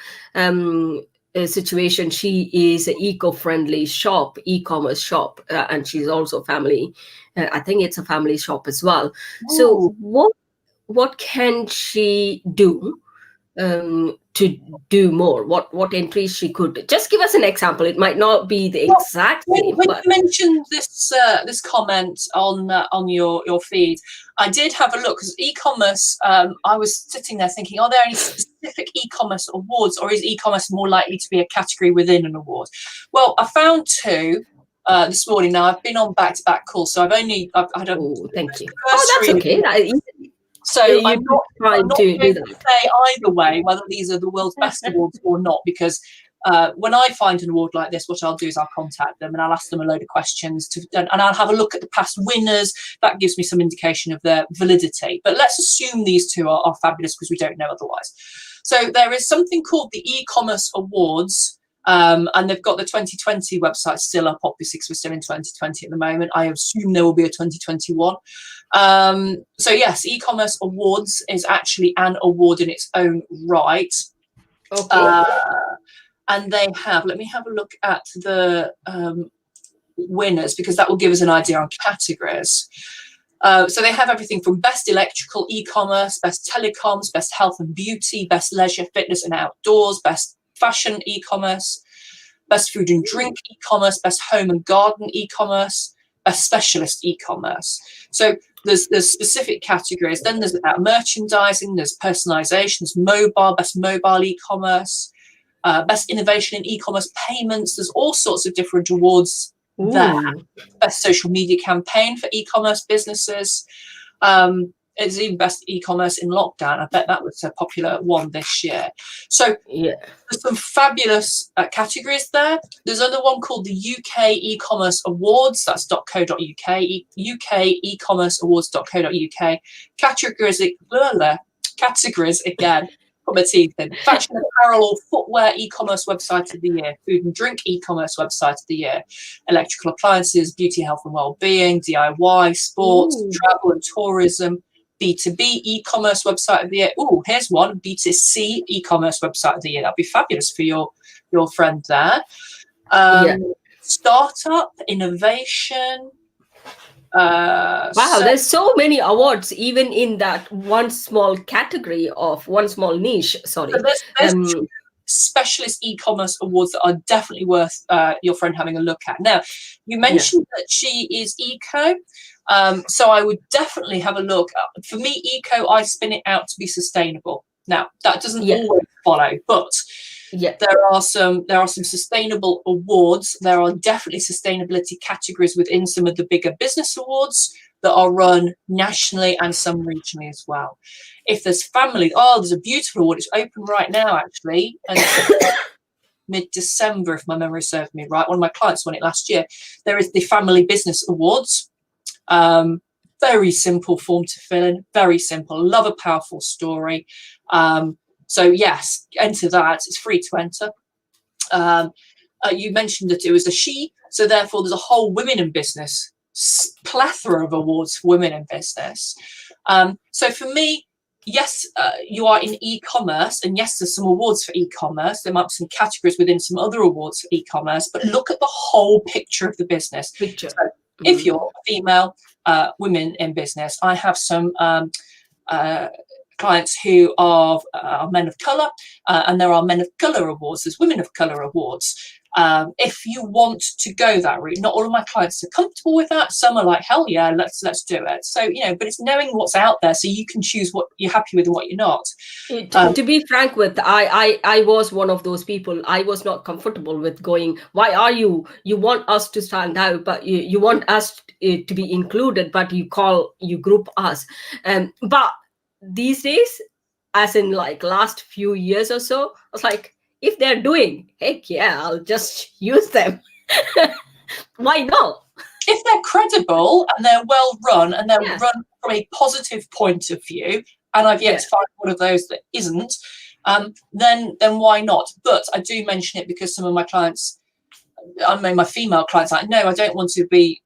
situation? She is an eco-friendly shop, e-commerce shop, and she's also family. I think it's a family shop as well. Ooh. So what can she do to do more? What entries she could just give us an example? It might not be the exact same. When you mentioned this comment on your feed, I did have a look, because e-commerce, I was sitting there thinking, are there any specific e-commerce awards, or is e-commerce more likely to be a category within an award? Well, I found two this morning. Now, I've been on back-to-back calls, so I've had a thank you. Oh, that's okay. So I'm not going to say either way whether these are the world's best awards or not, because when I find an award like this, what I'll do is I'll contact them and I'll ask them a load of questions and I'll have a look at the past winners. That gives me some indication of their validity. But let's assume these two are fabulous, because we don't know otherwise. So there is something called the e-commerce awards. And they've got the 2020 website still up, obviously, because we're still in 2020 at the moment. I assume there will be a 2021. So yes, e-commerce awards is actually an award in its own right. Okay. And they have, let me have a look at the winners, because that will give us an idea on categories. So they have everything from best electrical e-commerce, best telecoms, best health and beauty, best leisure, fitness and outdoors, best fashion e-commerce, best food and drink e-commerce, best home and garden e-commerce, best specialist e-commerce. So there's specific categories. Then there's about merchandising, there's personalization, there's mobile, best mobile e-commerce, best innovation in e-commerce payments. There's all sorts of different awards there. Best social media campaign for e-commerce businesses. It's even best e-commerce in lockdown. I bet that was a popular one this year. So there's some fabulous categories there. There's another one called the UK E-commerce Awards. That's .co.uk. UK E-commerce Awards.co.uk. Categories again. Put my teeth in. Fashion apparel or footwear e-commerce website of the year. Food and drink e-commerce website of the year. Electrical appliances, beauty, health and well-being, DIY, sports, travel and tourism. B2B e-commerce website of the year. Oh, here's one. B2C e-commerce website of the year. That'd be fabulous for your friend there. Startup, innovation. Wow, there's so many awards, even in that one small category of one small niche. Sorry. So there's specialist e-commerce awards that are definitely worth your friend having a look at. Now, you mentioned that she is eco. So I would definitely have a look. For me, eco, I spin it out to be sustainable. Now, that doesn't always follow, but there are some sustainable awards. There are definitely sustainability categories within some of the bigger business awards that are run nationally and some regionally as well. If there's family, there's a beautiful award. It's open right now, actually, and mid-December, if my memory serves me right. One of my clients won it last year. There is the Family Business Awards. Very simple form to fill in, very simple. Love a powerful story. So yes, enter that. It's free to enter. You mentioned that it was a she, so therefore there's a whole women in business plethora of awards for women in business. So for me, yes, you are in e-commerce, and yes, there's some awards for e-commerce. There might be some categories within some other awards for e-commerce, but look at the whole picture of the business. So if you're female, women in business, I have some clients who are men of colour, and there are men of colour awards, there's women of colour awards. If you want to go that route, not all of my clients are comfortable with that. Some are like, hell yeah, let's do it. So, but it's knowing what's out there so you can choose what you're happy with and what you're not. To be frank with, I was one of those people. I was not comfortable with going, why are you want us to stand out, but you want us to be included, but you group us. But these days, as in like last few years or so, I was like, if they're doing, heck yeah, I'll just use them. Why not? If they're credible and they're well run and they're run from a positive point of view, and I've yet to find one of those that isn't, then why not? But I do mention it because some of my clients, my female clients, like, no, I don't want to be,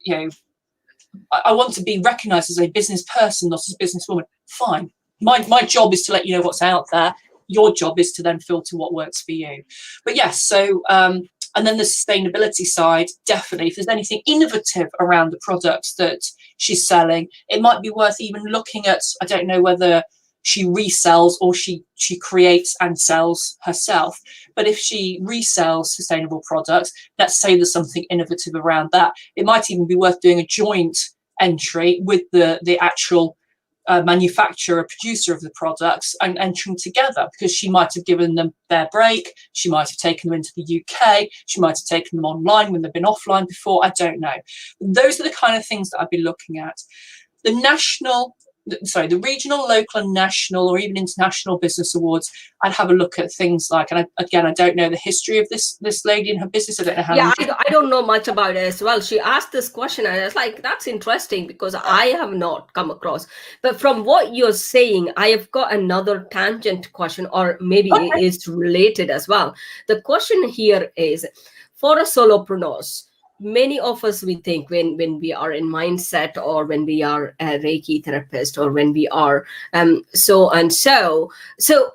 I want to be recognised as a business person, not as a businesswoman. Fine. My job is to let you know what's out there. Your job is to then filter what works for you. But yes, so and then the sustainability side, definitely, if there's anything innovative around the products that she's selling, it might be worth even looking at. I don't know whether she resells or she creates and sells herself, but if she resells sustainable products, let's say there's something innovative around that, it might even be worth doing a joint entry with the actual manufacturer, producer of the products, and entering together, because she might have given them their break, she might have taken them into the UK, she might have taken them online when they've been offline before, I don't know. Those are the kind of things that I'd be looking at. The regional, local and national, or even international business awards, I'd have a look at things like, and I don't know the history of this lady and her business. I don't know how. Yeah, I don't know much about it as well. She asked this question and I was like, that's interesting, because I have not come across. But from what you're saying, I have got another tangent question, or maybe it is related as well. The question here is, for a solopreneurs, many of us, we think when we are in mindset, or when we are a Reiki therapist, or when we are so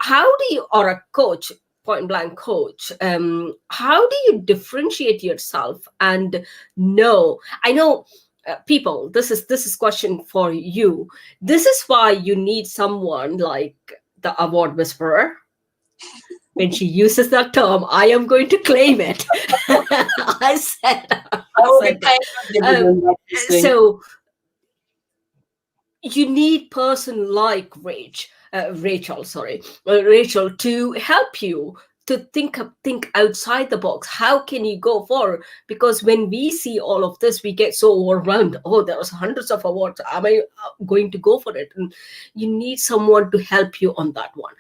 how do you, or a coach, point blank coach, how do you differentiate yourself and know? I know people, this is question for you. This is why you need someone like the award whisperer. when she uses that term, I am going to claim it. I said, I will be paying um, dividends. so you need person like Rachel to help you to think outside the box. How can you go forward? Because when we see all of this, we get so overwhelmed. Oh, there's hundreds of awards. Am I going to go for it? And you need someone to help you on that one.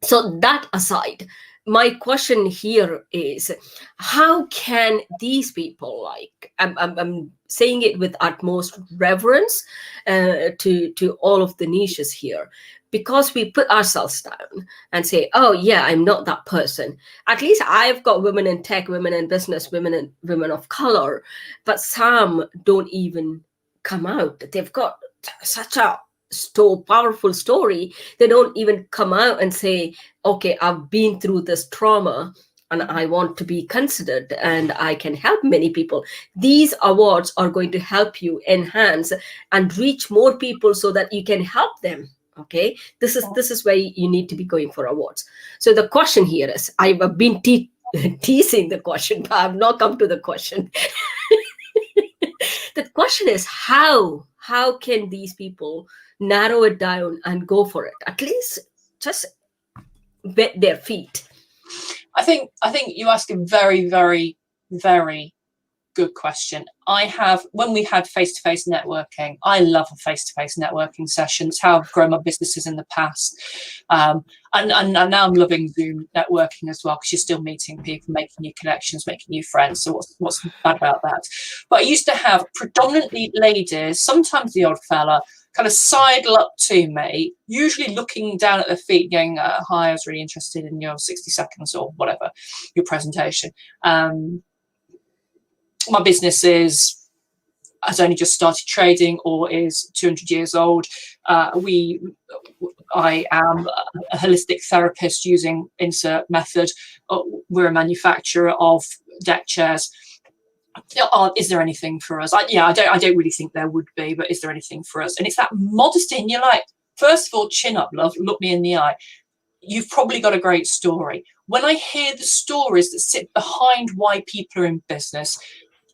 So that aside, my question here is, how can these people, like, I'm saying it with utmost reverence to all of the niches here, because we put ourselves down and say, oh yeah, I'm not that person. At least I've got women in tech, women in business, women of color, but some don't even come out. They've got such a powerful story. They don't even come out and say, okay, I've been through this trauma and I want to be considered and I can help many people. These awards are going to help you enhance and reach more people so that you can help them. Okay, this is where you need to be going for awards. So the question here is, I've been teasing the question, but I've not come to the question. The question is, how can these people narrow it down and go for it? At least just wet their feet. I think you ask a very, very, very good question. When we had face-to-face networking, I love a face-to-face networking session. It's how I've grown my businesses in the past. And now I'm loving Zoom networking as well, because you're still meeting people, making new connections, making new friends. So what's bad about that? But I used to have predominantly ladies, sometimes the odd fella, kind of sidle up to me, usually looking down at their feet, going, hi, I was really interested in your 60 seconds or whatever, your presentation. My business has only just started trading or is 200 years old. I am a holistic therapist using insert method. We're a manufacturer of deck chairs. Is there anything for us? I don't really think there would be, but is there anything for us? And it's that modesty, and you're like, first of all, chin up, love, look me in the eye. You've probably got a great story. When I hear the stories that sit behind why people are in business,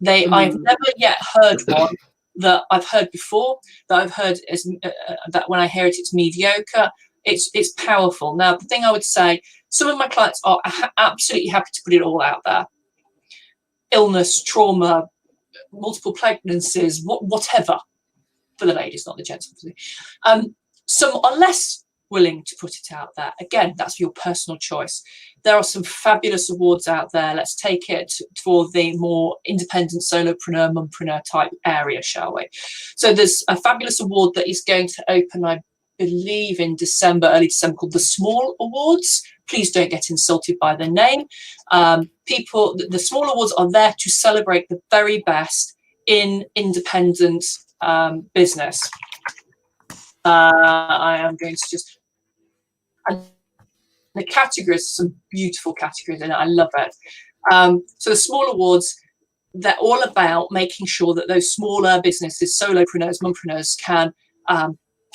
I've never yet heard one that I've heard before, that I've heard that when I hear it, it's mediocre. It's powerful. Now, the thing I would say, some of my clients are absolutely happy to put it all out there. Illness, trauma, multiple pregnancies, whatever, for the ladies, not the gents. Some are less willing to put it out there. Again, that's your personal choice. There are some fabulous awards out there. Let's take it for the more independent solopreneur, mumpreneur type area, shall we? So there's a fabulous award that is going to open, I believe, in December, early December, called the Small Awards. Please don't get insulted by the name. The Small Awards are there to celebrate the very best in independent business. I am going to just... And the categories, some beautiful categories in it. I love it. So the Small Awards, they're all about making sure that those smaller businesses, solopreneurs, mumpreneurs can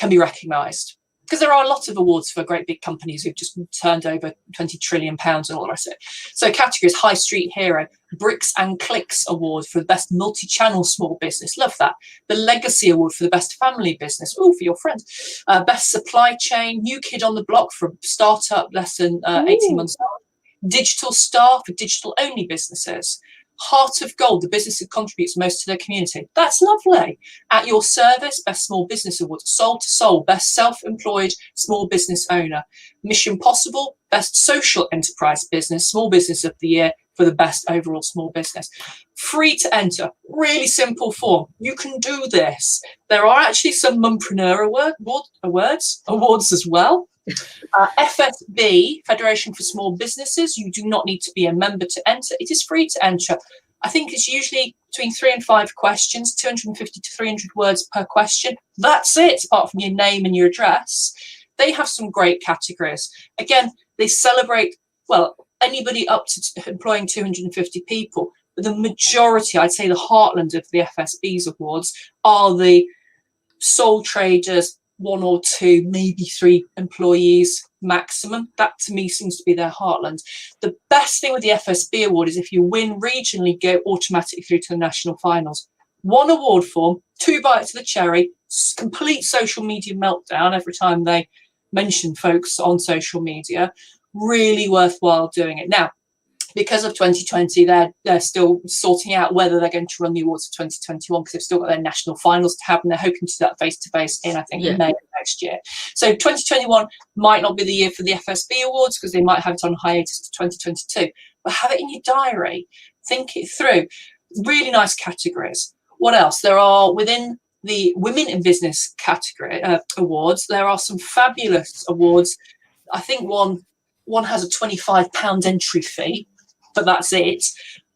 be recognised. Because there are a lot of awards for great big companies who've just turned over 20 trillion pounds and all the rest of it. So categories: High Street Hero, Bricks and Clicks Award for the best multi-channel small business. Love that. The Legacy Award for the best family business. Oh, for your friends. Best supply chain, New Kid on the Block for a startup less than 18 months old. Digital Star for digital-only businesses. Heart of Gold, the business that contributes most to their community. That's lovely. At Your Service, Best Small Business Award. Soul to Soul, Best Self-Employed Small Business Owner. Mission Possible, Best Social Enterprise Business, Small Business of the Year for the best overall small business. Free to enter, really simple form. You can do this. There are actually some Mumpreneur awards as well. FSB, Federation for Small Businesses. You do not need to be a member to enter. It is free to enter. I think it's usually between 3 and 5 questions, 250 to 300 words per question. That's it, apart from your name and your address. They have some great categories. Again, they celebrate, well, anybody up to employing 250 people. But the majority, I'd say the heartland of the FSB's awards, are the sole traders, 1 or 2, maybe 3 employees maximum. That to me seems to be their heartland. The best thing with the FSB award is if you win regionally, go automatically through to the national finals. 1 award form, 2 bites of the cherry, complete social media meltdown every time they mention folks on social media. Really worthwhile doing it. Now, because of 2020, they're still sorting out whether they're going to run the awards for 2021 because they've still got their national finals to have, and they're hoping to do that face-to-face in, I think, May of next year. So 2021 might not be the year for the FSB awards because they might have it on hiatus to 2022. But have it in your diary. Think it through. Really nice categories. What else? There are, within the Women in Business category awards, there are some fabulous awards. I think one has a £25 entry fee, but that's it.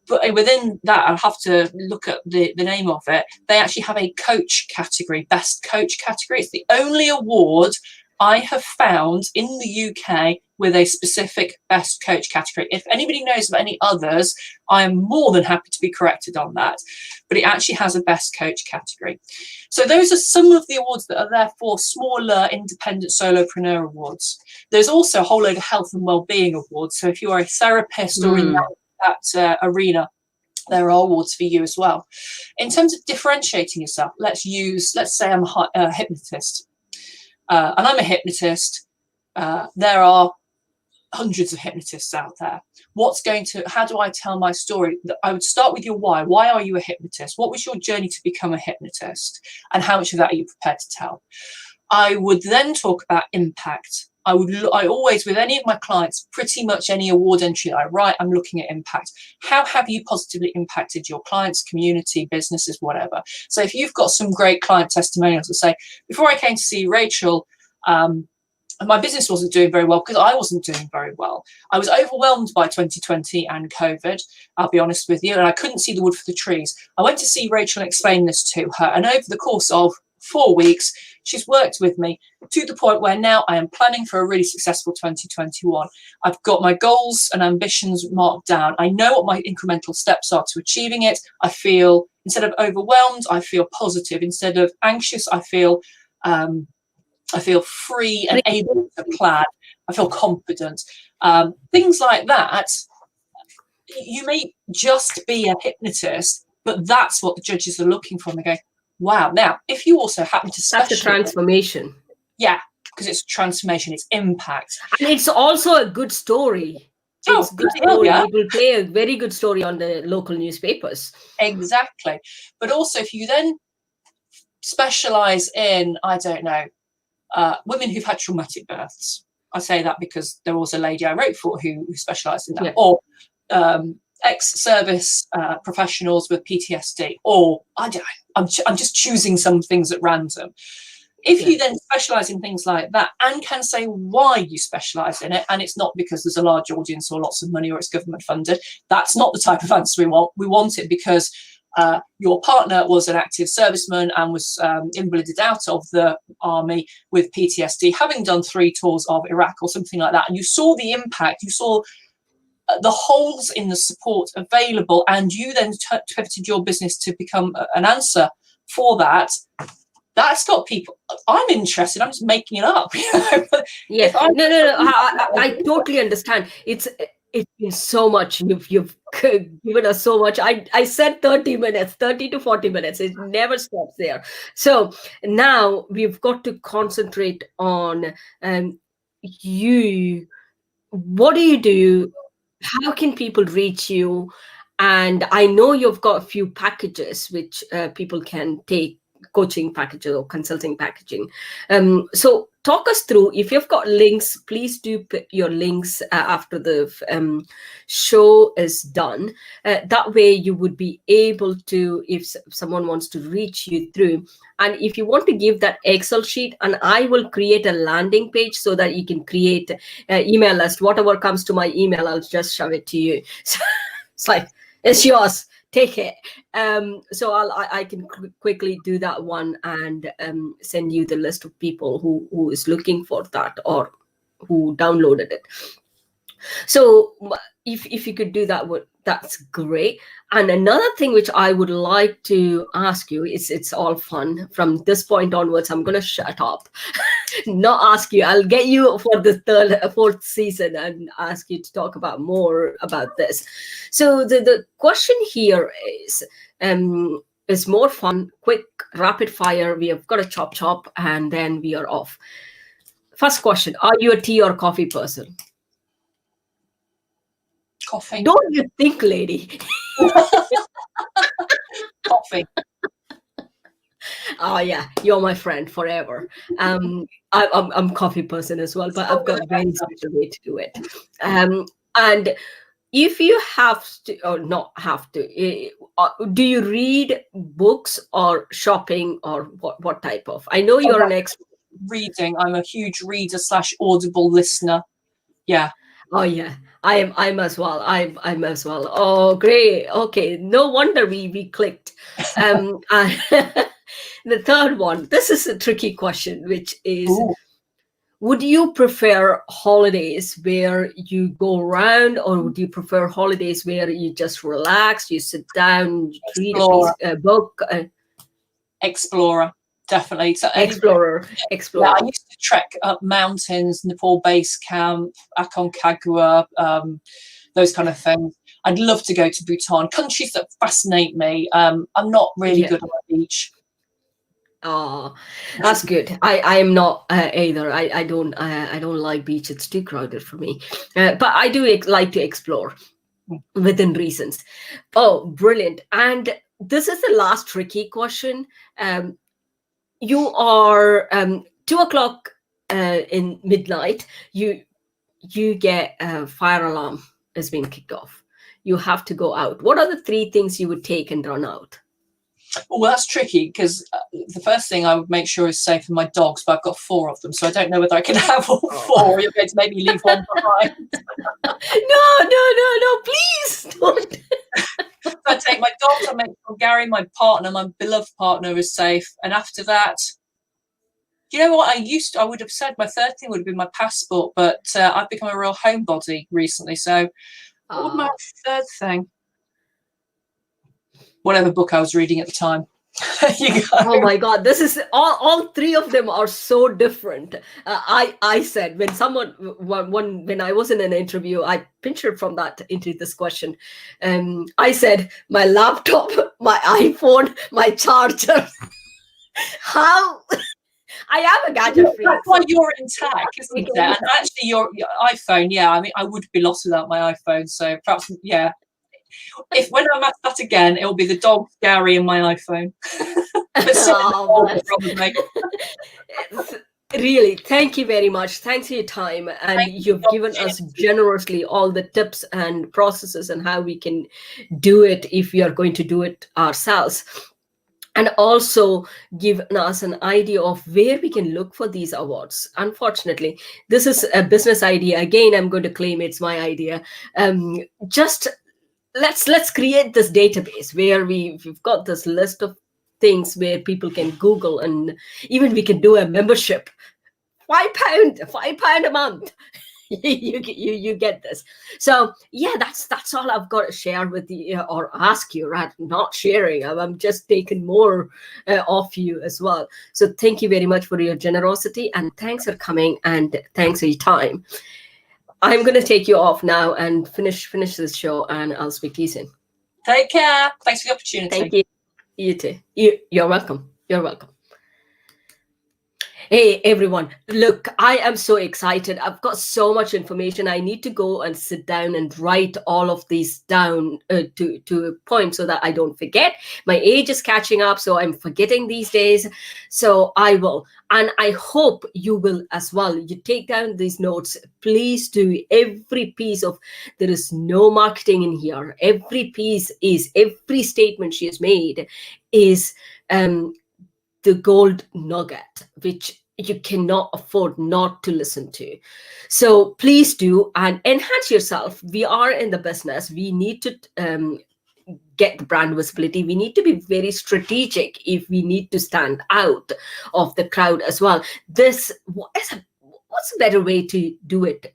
But within that, I'll have to look at the name of it. They actually have a coach category, best coach category. It's the only award I have found in the UK with a specific best coach category. If anybody knows of any others, I am more than happy to be corrected on that. But it actually has a best coach category. So those are some of the awards that are there for smaller independent solopreneur awards. There's also a whole load of health and wellbeing awards. So if you are a therapist or in that arena, there are awards for you as well. In terms of differentiating yourself, let's say I'm a hypnotist. And I'm a hypnotist. There are hundreds of hypnotists out there. How do I tell my story? I would start with your why. Why are you a hypnotist? What was your journey to become a hypnotist? And how much of that are you prepared to tell? I would then talk about impact. I always, with any of my clients, pretty much any award entry I write, I'm looking at impact. How have you positively impacted your clients, community, businesses, whatever? So if you've got some great client testimonials to say, before I came to see Rachel, my business wasn't doing very well because I wasn't doing very well. I was overwhelmed by 2020 and COVID, I'll be honest with you, and I couldn't see the wood for the trees. I went to see Rachel and explain this to her, and over the course of 4 weeks, she's worked with me to the point where now I am planning for a really successful 2021. I've got my goals and ambitions marked down. I know what my incremental steps are to achieving it. I feel, instead of overwhelmed, I feel positive. Instead of anxious, I feel free and able to plan. I feel confident. Things like that. You may just be a hypnotist, but that's what the judges are looking for. And they go, wow. Now, if you also happen to specialize, that's a transformation. Yeah, because it's transformation, it's impact. And it's also a good story. It's good story. It will play a very good story on the local newspapers. Exactly. But also, if you then specialize in, I don't know, women who've had traumatic births. I say that because there was a lady I wrote for who specialised in that. Yeah. Or ex-service professionals with PTSD. Or, I don't know, I'm just choosing some things at random. If you then specialise in things like that and can say why you specialise in it, and it's not because there's a large audience or lots of money or it's government funded, that's not the type of answer we want. We want it because your partner was an active serviceman and was invalided out of the army with PTSD, having done 3 tours of Iraq or something like that. And you saw the impact, you saw the holes in the support available, and you then pivoted your business to become an answer for that. That's got people. I'm interested. I'm just making it up. Yeah. No. I totally understand. It's been so much. You've given us so much. I said 30 minutes, 30 to 40 minutes. It never stops there. So now we've got to concentrate on you. What do you do? How can people reach you? And I know you've got a few packages which people can take, coaching packages or consulting packaging. So talk us through. If you've got links, please do put your links after the show is done. That way you would be able to, if someone wants to reach you through, and if you want to give that Excel sheet, and I will create a landing page so that you can create email list. Whatever comes to my email, I'll just shove it to you. So it's like, it's yours. Take it. So I can quickly do that one and send you the list of people who is looking for that or who downloaded it. So if you could do that, that's great. And another thing which I would like to ask you is, it's all fun. From this point onwards, I'm going to shut up, not ask you. I'll get you for the fourth season and ask you to talk about more about this. So the question here is more fun, quick, rapid fire. We have got a chop, and then we are off. First question: are you a tea or coffee person? Coffee. Don't you think, lady? Coffee. Oh yeah, you're my friend forever. I'm coffee person as well, but I've got a very special way to do it. And if you have to, or not have to, do you read books or shopping, or what type of? I know you're an expert. Reading. I'm a huge reader / Audible listener. Yeah. Oh yeah, I'm as well. I'm as well. Oh great. Okay, no wonder we clicked. The third one. This is a tricky question, which is: Ooh. would you prefer holidays where you go around, or would you prefer holidays where you just relax, you sit down, you read a book? Explorer. Definitely. So Explorer. Yeah, I used to trek up mountains, Nepal base camp, Aconcagua, those kind of things. I'd love to go to Bhutan, countries that fascinate me. I'm not really good on the beach. Oh, that's good. I am not either. I don't like beach. It's too crowded for me. But I do like to explore within reasons. Oh, brilliant. And this is the last tricky question. You are 2:00 in midnight. You get a fire alarm has been kicked off. You have to go out. What are the 3 things you would take and run out? Well, that's tricky, because the first thing I would make sure is safe for my dogs, but I've got 4 of them, so I don't know whether I can have all 4. You're going to maybe leave one behind. No, please don't. I take my dogs, I make sure Gary, my partner, my beloved partner, is safe. And after that, you know what, I would have said my third thing would have been my passport, but I've become a real homebody recently, so what would my third thing? Whatever book I was reading at the time. You go. Oh my God, this is all 3 of them are so different. I said, when I was in an interview, I pictured from that into this question. I said my laptop, my iPhone, my charger. How? I am a gadget freak. That's why you're intact, isn't it? And actually, your iPhone, yeah. I mean, I would be lost without my iPhone. So perhaps, yeah. If when I'm at that again, it'll be the dog, Gary, and my iPhone. Really, thank you very much. Thanks for your time, and you've given us generously all the tips and processes and how we can do it if we are going to do it ourselves. And also given us an idea of where we can look for these awards. Unfortunately, this is a business idea. Again, I'm going to claim it's my idea. Let's create this database where we've got this list of things where people can Google, and even we can do a membership. £5 a month. you get this. So yeah, that's all I've got to share with you, or ask you, right? Not sharing. I'm just taking more off you as well. So thank you very much for your generosity, and thanks for coming, and thanks for your time. I'm going to take you off now and finish this show, and I'll speak to you soon. Take care. Thanks for the opportunity. Thank you. You too. You're welcome. You're welcome. Hey, everyone. Look, I am so excited. I've got so much information. I need to go and sit down and write all of these down to a point so that I don't forget. My age is catching up, so I'm forgetting these days. So I will. And I hope you will as well. You take down these notes. Please do. Every piece of, there is no marketing in here. Every piece is, every statement she has made is the gold nugget, which you cannot afford not to listen to. So please do, and enhance yourself. We are in the business. We need to get the brand visibility. We need to be very strategic if we need to stand out of the crowd as well. What's a better way to do it?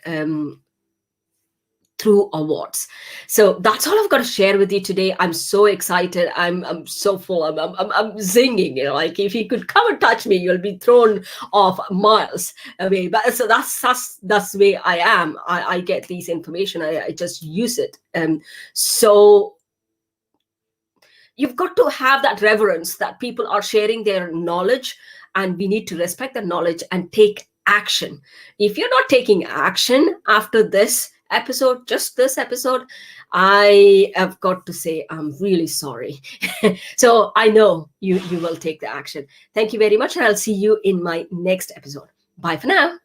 through awards. So that's all I've got to share with you today. I'm so excited. I'm so full. I'm zinging. You know, like if you could come and touch me, you'll be thrown off miles away. But so that's the way I am. I get these information. I just use it. So you've got to have that reverence that people are sharing their knowledge, and we need to respect that knowledge and take action. If you're not taking action after this episode, just this episode, I have got to say I'm really sorry. So I know you will take the action. Thank you very much, and I'll see you in my next episode. Bye for now.